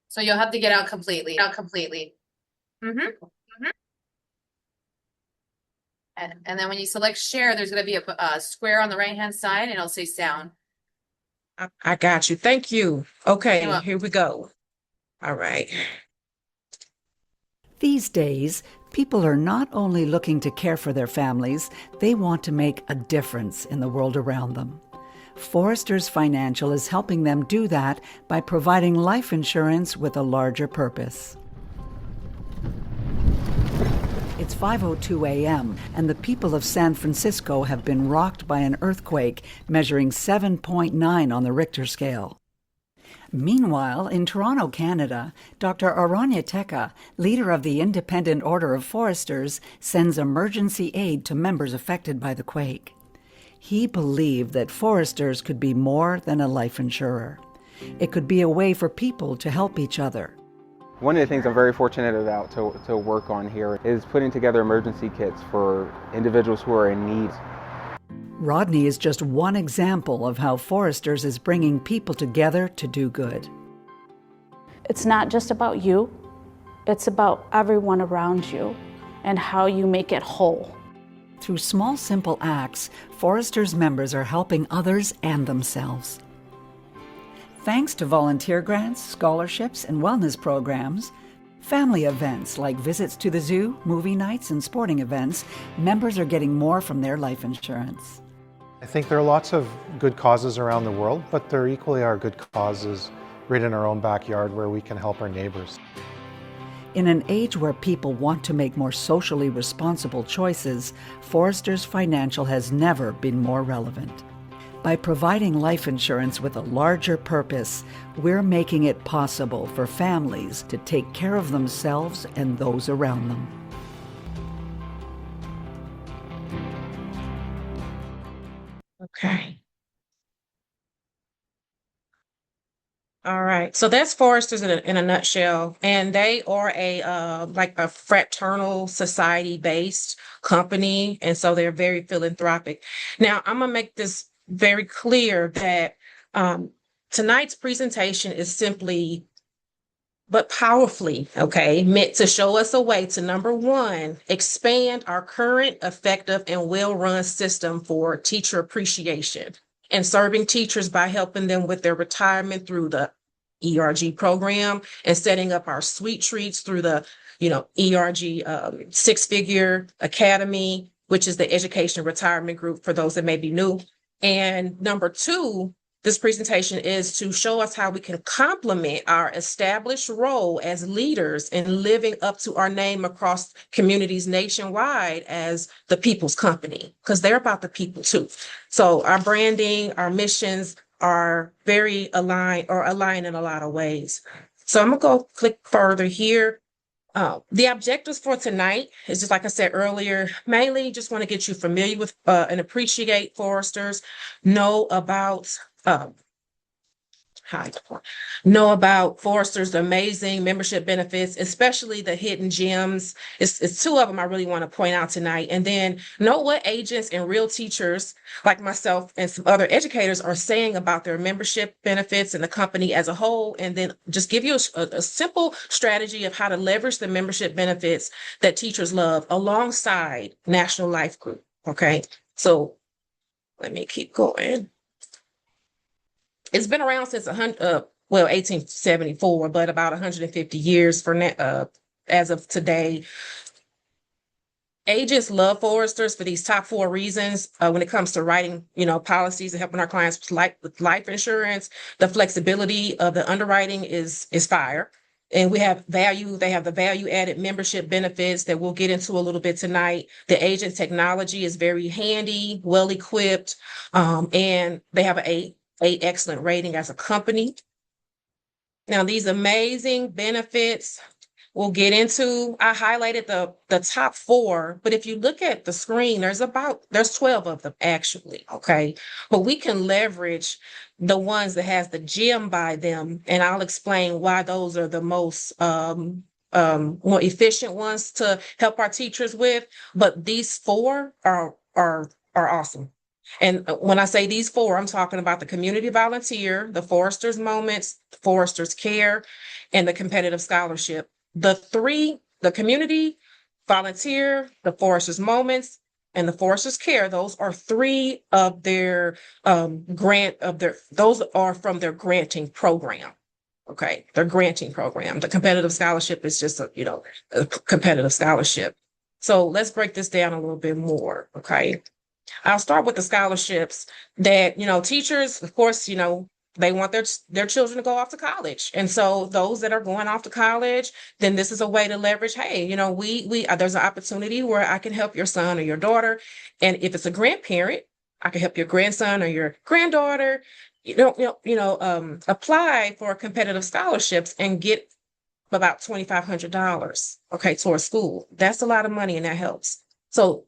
So you'll have to get out completely. And then when you select share, there's going to be a square on the right-hand side and it'll say sound. I got you. Thank you. Okay, You're welcome. here we go. All right. These days, people are not only looking to care for their families, they want to make a difference in the world around them. Foresters Financial is helping them do that by providing life insurance with a larger purpose. It's 5:02 a.m., and the people of San Francisco have been rocked by an earthquake measuring 7.9 on the Richter scale. Meanwhile, in Toronto, Canada, Dr. Aranya Teka, leader of the Independent Order of Foresters, sends emergency aid to members affected by the quake. He believed that foresters could be more than a life insurer. It could be a way for people to help each other. One of the things I'm very fortunate about to work on here is putting together emergency kits for individuals who are in need. Rodney is just one example of how Foresters is bringing people together to do good. It's not just about you, it's about everyone around you and how you make it whole. Through small, simple acts, Foresters members are helping others and themselves. Thanks to volunteer grants, scholarships, and wellness programs, family events like visits to the zoo, movie nights, and sporting events, members are getting more from their life insurance. I think there are lots of good causes around the world, but there equally are good causes right in our own backyard where we can help our neighbors. In an age where people want to make more socially responsible choices, Foresters Financial has never been more relevant. By providing life insurance with a larger purpose, we're making it possible for families to take care of themselves and those around them. Okay. All right. So that's Foresters in a nutshell. And they are like a fraternal society based company. And so they're very philanthropic. Now, I'm going to make this very clear that tonight's presentation is simply but powerfully, meant to show us a way to, number one, expand our current effective and well-run system for teacher appreciation and serving teachers by helping them with their retirement through the ERG program and setting up our sweet treats through the, ERG six-figure academy, which is the education retirement group for those that may be new. And number two, this presentation is to show us how we can complement our established role as leaders in living up to our name across communities nationwide as the people's company, because they're about the people too. So our branding, our missions are very aligned in a lot of ways. So I'm gonna go click further here. The objectives for tonight is just like I said earlier, mainly just want to get you familiar with and appreciate Foresters, know about Foresters' amazing membership benefits, especially the hidden gems. It's two of them I really want to point out tonight. And then know what agents and real teachers like myself and some other educators are saying about their membership benefits and the company as a whole. And then just give you a simple strategy of how to leverage the membership benefits that teachers love alongside National Life Group. Okay, so let me keep going. It's been around since 1874, but about 150 years as of today. Agents love Foresters for these top 4 reasons when it comes to writing, policies and helping our clients with life insurance. The flexibility of the underwriting is fire. And they have the value added membership benefits that we'll get into a little bit tonight. The agent technology is very handy, well equipped, and they have a excellent rating as a company. Now, these amazing benefits we'll get into. I highlighted the top 4, but if you look at the screen, there's 12 of them actually, okay? But we can leverage the ones that has the gem by them, and I'll explain why those are the most more efficient ones to help our teachers with. But these 4 are awesome. And when I say these 4, I'm talking about the community volunteer, the Foresters Moments, Foresters Care, and the competitive scholarship. The community volunteer, the Foresters Moments, and the Foresters Care, those are 3 of their those are from their granting program. Okay, their granting program. The competitive scholarship is just a competitive scholarship. So let's break this down a little bit more. Okay. I'll start with the scholarships that, teachers, of course, they want their children to go off to college. And so those that are going off to college, then this is a way to leverage, hey, there's an opportunity where I can help your son or your daughter. And if it's a grandparent, I can help your grandson or your granddaughter, apply for competitive scholarships and get about $2,500, okay, towards school. That's a lot of money and that helps. So,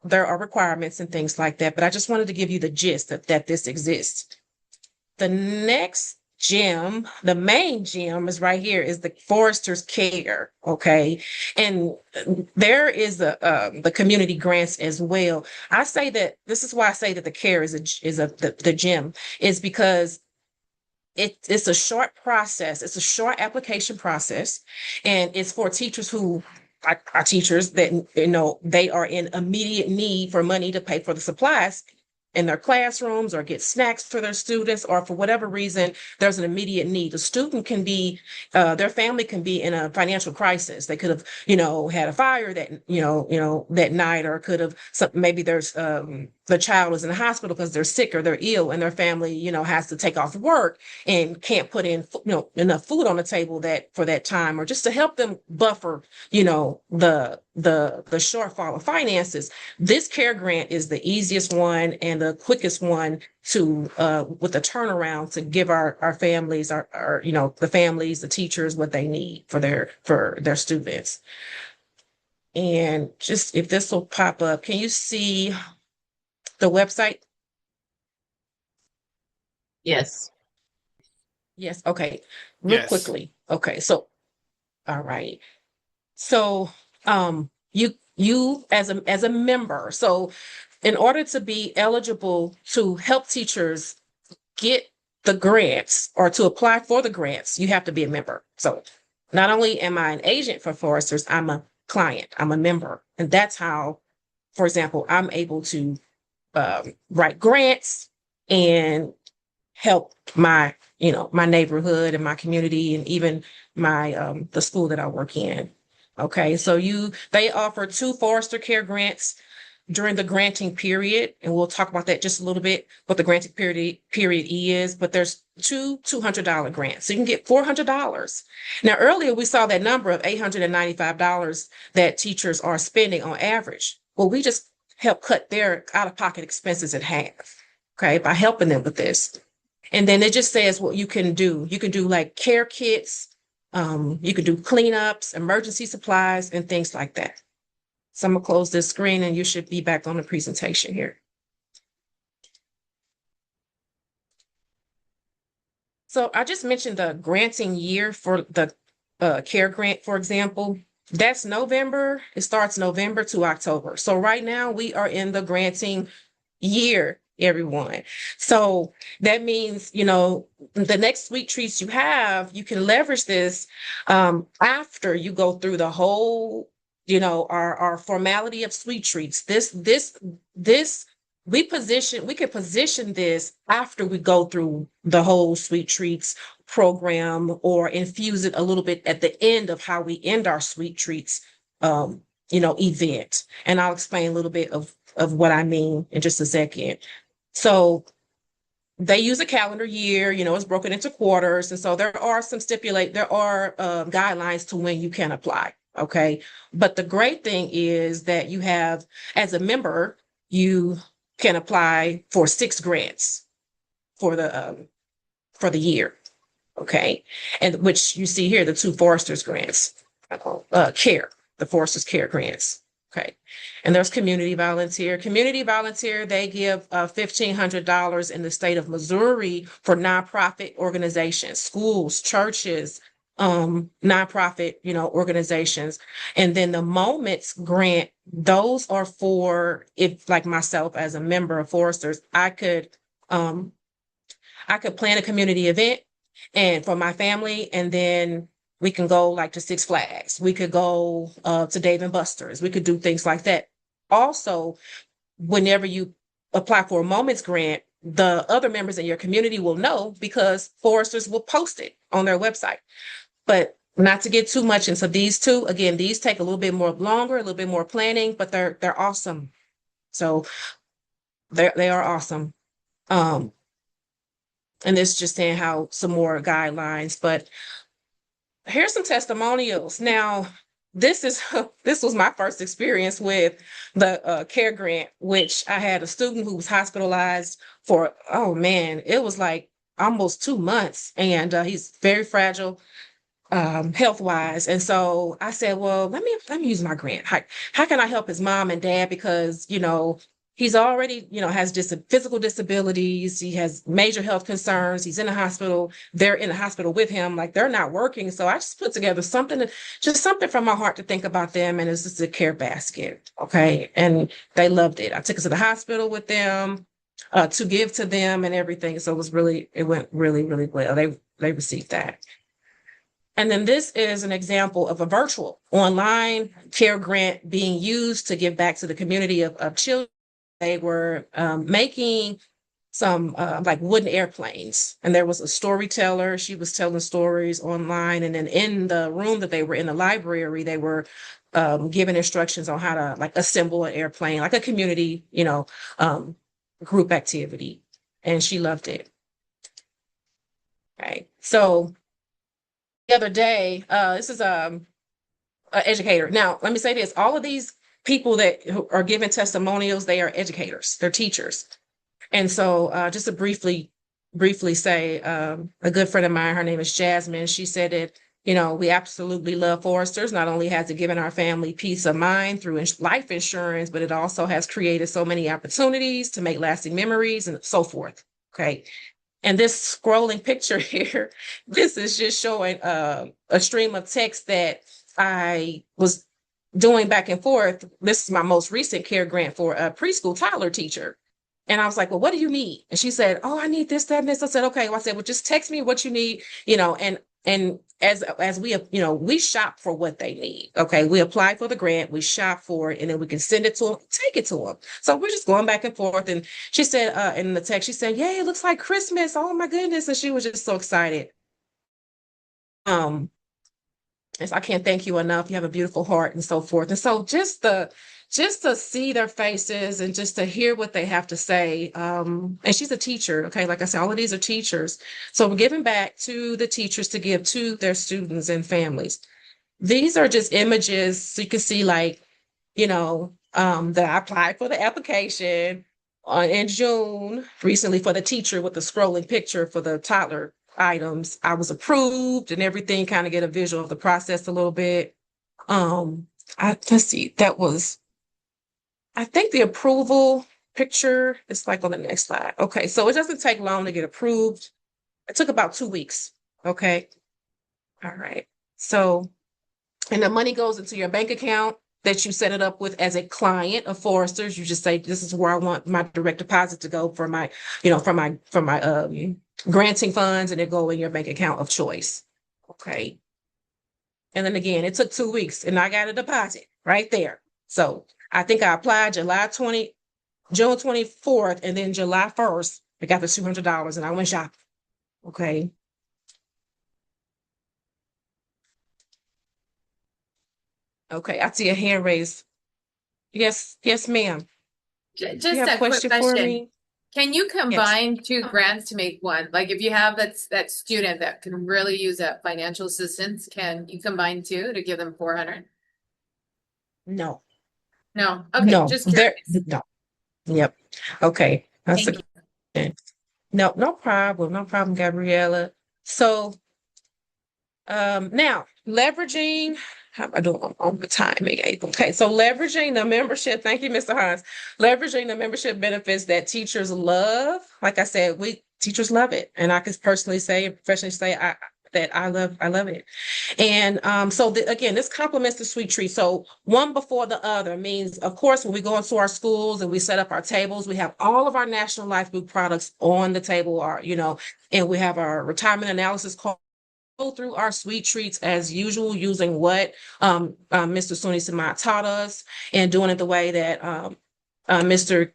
there are requirements and things like that, but I just wanted to give you the gist that this exists. The next gem, the main gem is right here, is the Foresters Care, okay? And there is the community grants as well. I say that, this is why I say that the care is the gem, is because it's a short process. It's a short application process, and it's for teachers who are teachers that, they are in immediate need for money to pay for the supplies in their classrooms or get snacks for their students, or for whatever reason, there's an immediate need. The student can be, their family can be in a financial crisis. They could have, had a fire that, that night, or could have, maybe there's, the child is in the hospital because they're sick or they're ill, and their family, has to take off work and can't put in, enough food on the table for that time, or just to help them buffer, the shortfall of finances. This care grant is the easiest one and the quickest one to with the turnaround to give our families, the families, the teachers, what they need for their students. And just, if this will pop up, can you see the website? Yes. Yes. Okay. Real quickly. Okay. So, all right. So, you as a member, so in order to be eligible to help teachers get the grants or to apply for the grants, you have to be a member. So not only am I an agent for Foresters, I'm a client, I'm a member. And that's how, for example, I'm able to write grants and help my neighborhood and my community, and even my the school that I work in. Okay, so they offer 2 Forester Care grants during the granting period, and we'll talk about that just a little bit, what the granting period is, but there's two $200 grants. So you can get $400. Now, earlier we saw that number of $895 that teachers are spending on average. Well, we just help cut their out-of-pocket expenses in half, okay, by helping them with this. And then it just says what you can do. You can do like care kits, you can do cleanups, emergency supplies, and things like that. So I'm gonna close this screen and you should be back on the presentation here. So I just mentioned the granting year for the CARE grant, for example. That's November. It starts November to October. So right now we are in the granting year, everyone. So that means, you know, the next sweet treats you have, you can leverage this after you go through the whole, you know, our formality of sweet treats. We can position this after we go through the whole sweet treats program, or infuse it a little bit at the end of how we end our sweet treats, you know, event. And I'll explain a little bit of what I mean in just a second. So they use a calendar year, you know, it's broken into quarters. And so there are guidelines to when you can apply. Okay. But the great thing is that you have, as a member, you can apply for 6 grants for the year. Okay. And which you see here, the 2 Foresters grants, the Foresters Care grants. Okay. And there's Community Volunteer. Community Volunteer, they give $1,500 in the state of Missouri for nonprofit organizations, schools, churches, nonprofit, you know, organizations. And then the Moments grant, those are for, if like myself as a member of Foresters, I could plan a community event and for my family, and then we can go like to Six Flags. We could go to Dave & Buster's. We could do things like that. Also, whenever you apply for a Moments grant, the other members in your community will know because Foresters will post it on their website. But not to get too much into these two, again, these take a little bit more longer, a little bit more planning, but they're awesome. So they are awesome. And this is just saying how some more guidelines, but here's some testimonials. Now, this was my first experience with the CARE grant, which I had a student who was hospitalized for, oh man, it was like almost 2 months, and he's very fragile health-wise. And so I said, well, let me use my grant. How can I help his mom and dad? Because, you know, he's already, you know, has physical disabilities. He has major health concerns. He's in the hospital. They're in the hospital with him. Like, they're not working. So I just put together something from my heart to think about them. And it's just a care basket. Okay. And they loved it. I took it to the hospital with them to give to them and everything. So it went really, really well. They received that. And then this is an example of a virtual online care grant being used to give back to the community of children. They were making some like wooden airplanes, and there was a storyteller. She was telling stories online, and then in the room that they were in, the library, they were giving instructions on how to like assemble an airplane, like a community, you know, group activity, and she loved it. Okay, so the other day, this is an educator. Now, let me say this: all of these people that are giving testimonials, they are educators, they're teachers. And so just to briefly say, a good friend of mine, her name is Jasmine, she said that, you know, we absolutely love Foresters. Not only has it given our family peace of mind through life insurance, but it also has created so many opportunities to make lasting memories and so forth. Okay. And this scrolling picture here, this is just showing a stream of text that I was doing back and forth. This is my most recent CARE grant for a preschool toddler teacher. And I was like, well, what do you need? And she said, oh, I need this, that, and this. I said, okay. Well, I said, well, just text me what you need, you know, and as we, you know, we shop for what they need. Okay. We apply for the grant, we shop for it, and then we can send it to them, take it to them. So we're just going back and forth. And she said, in the text, she said, yay, it looks like Christmas. Oh my goodness. And she was just so excited. I can't thank you enough. You have a beautiful heart and so forth. And so just the just to see their faces and just to hear what they have to say. And she's a teacher. Okay. Like I said, all of these are teachers. So we're giving back to the teachers to give to their students and families. These are just images. So you can see like, that I applied for the application in June recently for the teacher with the scrolling picture for the toddler items. I was approved and everything, kind of get a visual of the process a little bit. Let's see, I think the approval picture is like on the next slide. Okay, so it doesn't take long to get approved. It took about 2 weeks. Okay. All right. So, and the money goes into your bank account that you set it up with as a client of Foresters. You just say, this is where I want my direct deposit to go for my, for my granting funds, and it go in your bank account of choice. Okay. And then again, it took 2 weeks and I got a deposit right there. So I think I applied June 24th, and then July 1st, I got the $200 and I went shopping. Okay. Okay, I see a hand raised. Yes, ma'am. Just You have a a quick question for question. me? Can you Yes. combine two grants to make one? Like if you have that student that can really use that financial assistance, can you combine two to give them 400? No. No. Okay, No, just there, curious. no. Yep. Okay. That's Thank a you. question. No problem. No problem, Gabriella. So, now leveraging, how am I doing on the timing? Okay, so leveraging the membership. Thank you, Mr. Hans. Leveraging the membership benefits that teachers love. Like I said, teachers love it, and I can personally say, professionally say, I love it. And again, this complements the sweet treat. So one before the other means, of course, when we go into our schools and we set up our tables, we have all of our National Life Group products on the table, and we have our retirement analysis call through our sweet treats as usual, using what Mr. Suni Samat taught us, and doing it the way that Mr.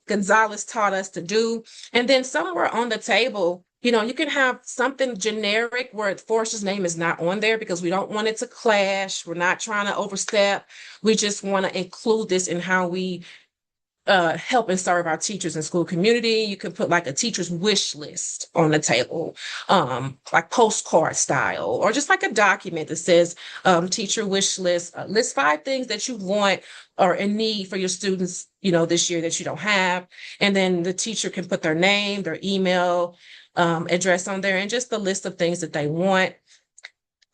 Gonzalez taught us to do. And then somewhere on the table, you can have something generic where Forrester's name is not on there, because we don't want it to clash. We're not trying to overstep. We just want to include this in how we help and serve our teachers and school community. You can put like a teacher's wish list on the table, like postcard style, or just like a document that says teacher wish list. List 5 things that you want or in need for your students, this year that you don't have. And then the teacher can put their name, their email address on there, and just the list of things that they want.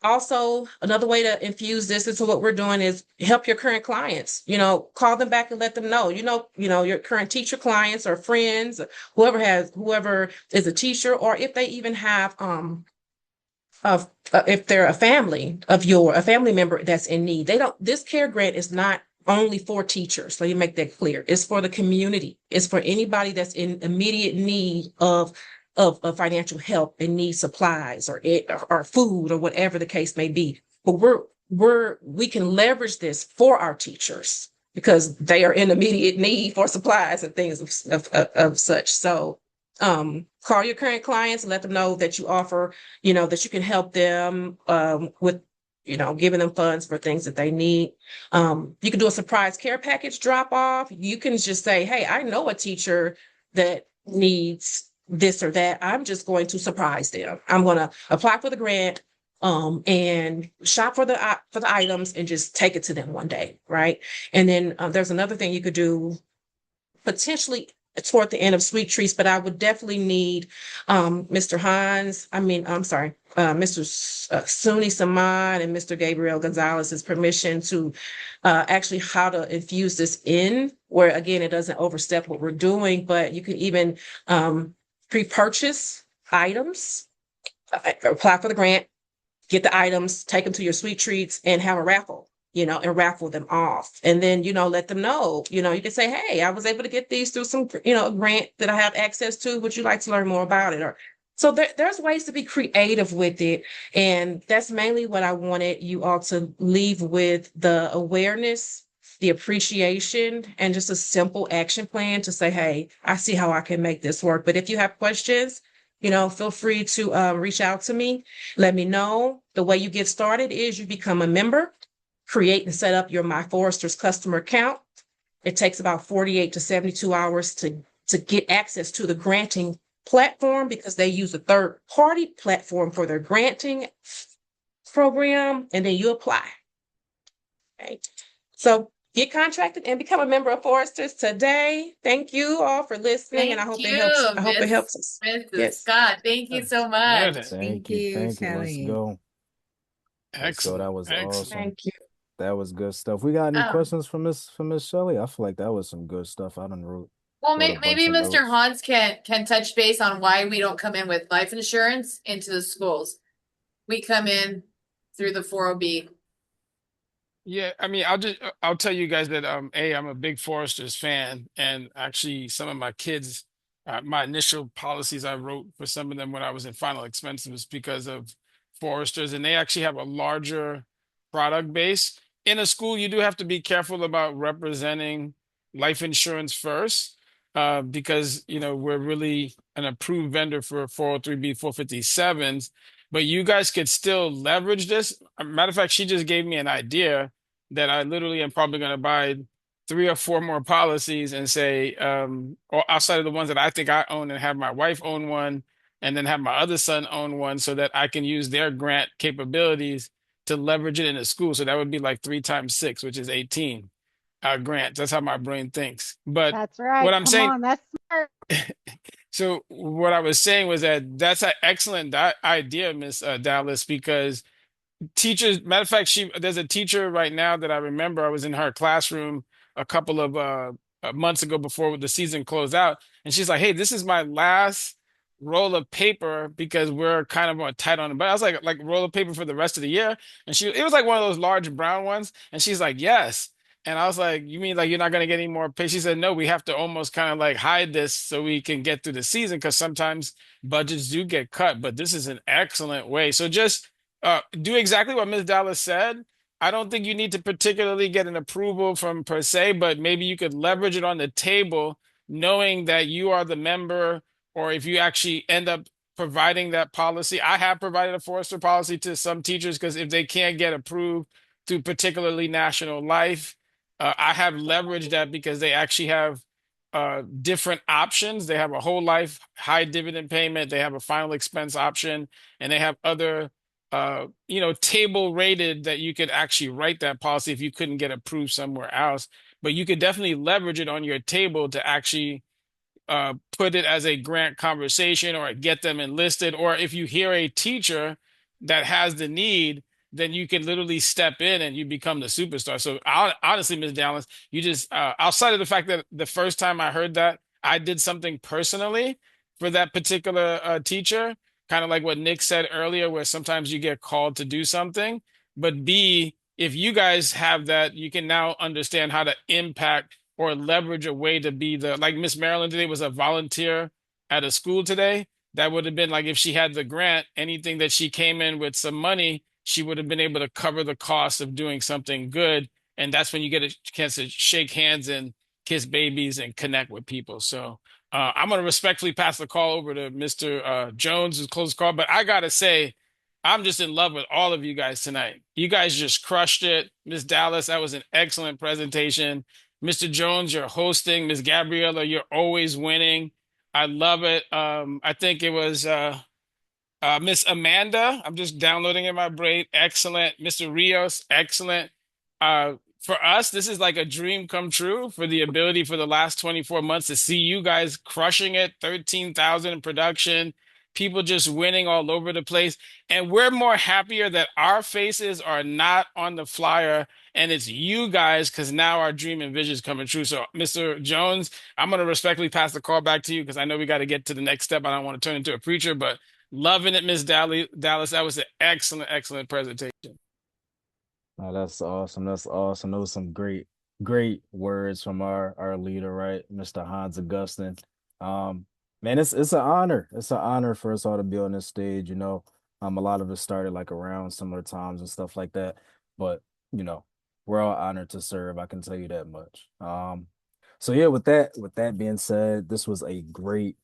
Also, another way to infuse this into what we're doing is help your current clients. Call them back and let them know. Your current teacher clients or friends, whoever is a teacher, or if they even have if they're a family member that's in need. This care grant is not only for teachers. Let me make that clear. It's for the community. It's for anybody that's in immediate need of financial help and need supplies or food or whatever the case may be. But we can leverage this for our teachers because they are in immediate need for supplies and things of such. So call your current clients and let them know that you offer, that you can help them with giving them funds for things that they need. You can do a surprise care package drop off. You can just say, hey, I know a teacher that needs this or that. I'm just going to surprise them. I'm going to apply for the grant and shop for the items and just take it to them one day, right? And then there's another thing you could do potentially toward the end of Sweet Treats, but I would definitely need Mr. Suni Samad and Mr. Gabriel Gonzalez's permission to actually how to infuse this in, where again, it doesn't overstep what we're doing, but you can even pre-purchase items, apply for the grant, get the items, take them to your Sweet Treats, and have a raffle, and raffle them off. And then, let them know, you can say, hey, I was able to get these through some, grant that I have access to. Would you like to learn more about it? So there's ways to be creative with it. And that's mainly what I wanted you all to leave with: the awareness, the appreciation, and just a simple action plan to say, hey, I see how I can make this work. But if you have questions, feel free to reach out to me. Let me know. The way you get started is you become a member. create and set up your My Foresters customer account. It takes about 48 to 72 hours to get access to the granting platform because they use a third-party platform for their granting program, and then you apply. Okay. So get contracted and become a member of Foresters today. Thank you all for listening, and I hope it helps. I hope it helps us. Mrs. Yes. Scott, thank you so much. Thank you. Let's go. Let's go. That was awesome. Thank you. That was good stuff. We got any Um, questions from Miss Shelley? I feel like that was some good stuff. I done wrote Well, a maybe bunch of Mr. notes. Hans can touch base on why we don't come in with life insurance into the schools. We come in through the 4OB. Yeah, I mean, I'll tell you guys that I'm a big Foresters fan, and actually some of my kids, my initial policies I wrote for some of them when I was in final expenses was because of Foresters, and they actually have a larger product base. In a school, you do have to be careful about representing life insurance first, because we're really an approved vendor for 403(b), 457s. But you guys could still leverage this. Matter of fact, she just gave me an idea that I literally am probably going to buy 3 or 4 more policies and say, or outside of the ones that I think I own, and have my wife own one, and then have my other son own one, so that I can use their grant capabilities to leverage it in the school. So that would be like 3 times 6, which is 18 grants. That's how my brain thinks. But That's right. what I'm Come saying, on, that's smart. so what I was saying was that that's an excellent idea, Miss Dallas, because teachers, matter of fact, there's a teacher right now that I remember. I was in her classroom a couple of months ago before the season closed out, and she's like, "Hey, this is my last roll of paper because we're kind of on tight on it." But I was like roll of paper for the rest of the year, and it was like one of those large brown ones, and she's like, "Yes." And I was like, "You mean like you're not going to get any more pay?" She said, "No, we have to almost kind of like hide this so we can get through the season, because sometimes budgets do get cut, but this is an excellent way." So just do exactly what Ms. Dallas said. I don't think you need to particularly get an approval from per se, but maybe you could leverage it on the table, knowing that you are the member, or if you actually end up providing that policy. I have provided a Forester policy to some teachers because if they can't get approved through particularly National Life, I have leveraged that because they actually have different options. They have a whole life high dividend payment, they have a final expense option, and they have other table rated that you could actually write that policy if you couldn't get approved somewhere else. But you could definitely leverage it on your table to actually put it as a grant conversation, or get them enlisted. Or if you hear a teacher that has the need, then you can literally step in and you become the superstar. So honestly, Ms. Dallas, you just, outside of the fact that the first time I heard that, I did something personally for that particular teacher, kind of like what Nick said earlier, where sometimes you get called to do something. But B, if you guys have that, you can now understand how to impact or leverage a way to be like Miss Marilyn today was a volunteer at a school today. That would have been like, if she had the grant, anything that she came in with some money, she would have been able to cover the cost of doing something good. And that's when you get a chance to shake hands and kiss babies and connect with people. So I'm going to respectfully pass the call over to Mr. Jones, who's close call. But I got to say, I'm just in love with all of you guys tonight. You guys just crushed it. Miss Dallas, that was an excellent presentation. Mr. Jones, you're hosting. Miss Gabriella, you're always winning. I love it. I think it was Miss Amanda. I'm just downloading in my brain. Excellent. Mr. Rios, excellent. For us, this is like a dream come true, for the ability for the last 24 months to see you guys crushing it, 13,000 in production, people just winning all over the place. And we're more happier that our faces are not on the flyer and it's you guys, because now our dream and vision is coming true. So, Mr. Jones, I'm going to respectfully pass the call back to you because I know we got to get to the next step. I don't want to turn into a preacher, but loving it, Miss Dallas. That was an excellent, excellent presentation. Oh, that's awesome. That's awesome. Those some great words from our leader, right, Mr. Hans Augustine. Man, it's an honor. It's an honor for us all to be on this stage. A lot of us started like around similar times and stuff like that. But we're all honored to serve. I can tell you that much. So yeah, with that being said, this was a great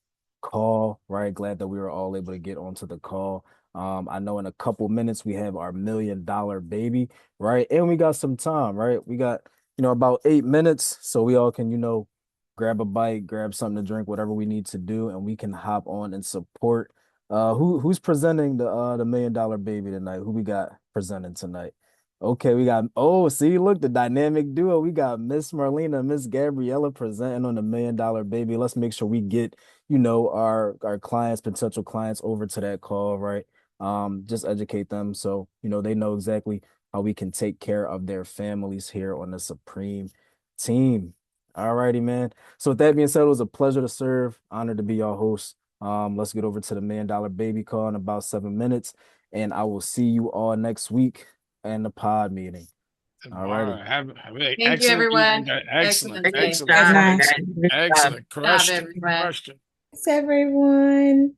call, right? Glad that we were all able to get onto the call. I know in a couple minutes we have our $1 million baby, right? And we got some time, right? We got, about 8 minutes, so we all can, grab a bite, grab something to drink, whatever we need to do, and we can hop on and support. Who's presenting the $1 million baby tonight? Who we got presenting tonight? Okay, we got, see, look, the dynamic duo. We got Miss Marlena, Miss Gabriella presenting on the $1 million baby. Let's make sure we get, our clients, potential clients over to that call, right? Just educate them so, they know exactly how we can take care of their families here on the Supreme team. All righty, man. So with that being said, it was a pleasure to serve. Honored to be your host. Let's get over to the $1 million baby call in about 7 minutes, and I will see you all next week in the pod meeting. All righty. Thank you, everyone. Excellent. Excellent. Excellent. Good Question. job, everyone. Question. Thanks, everyone.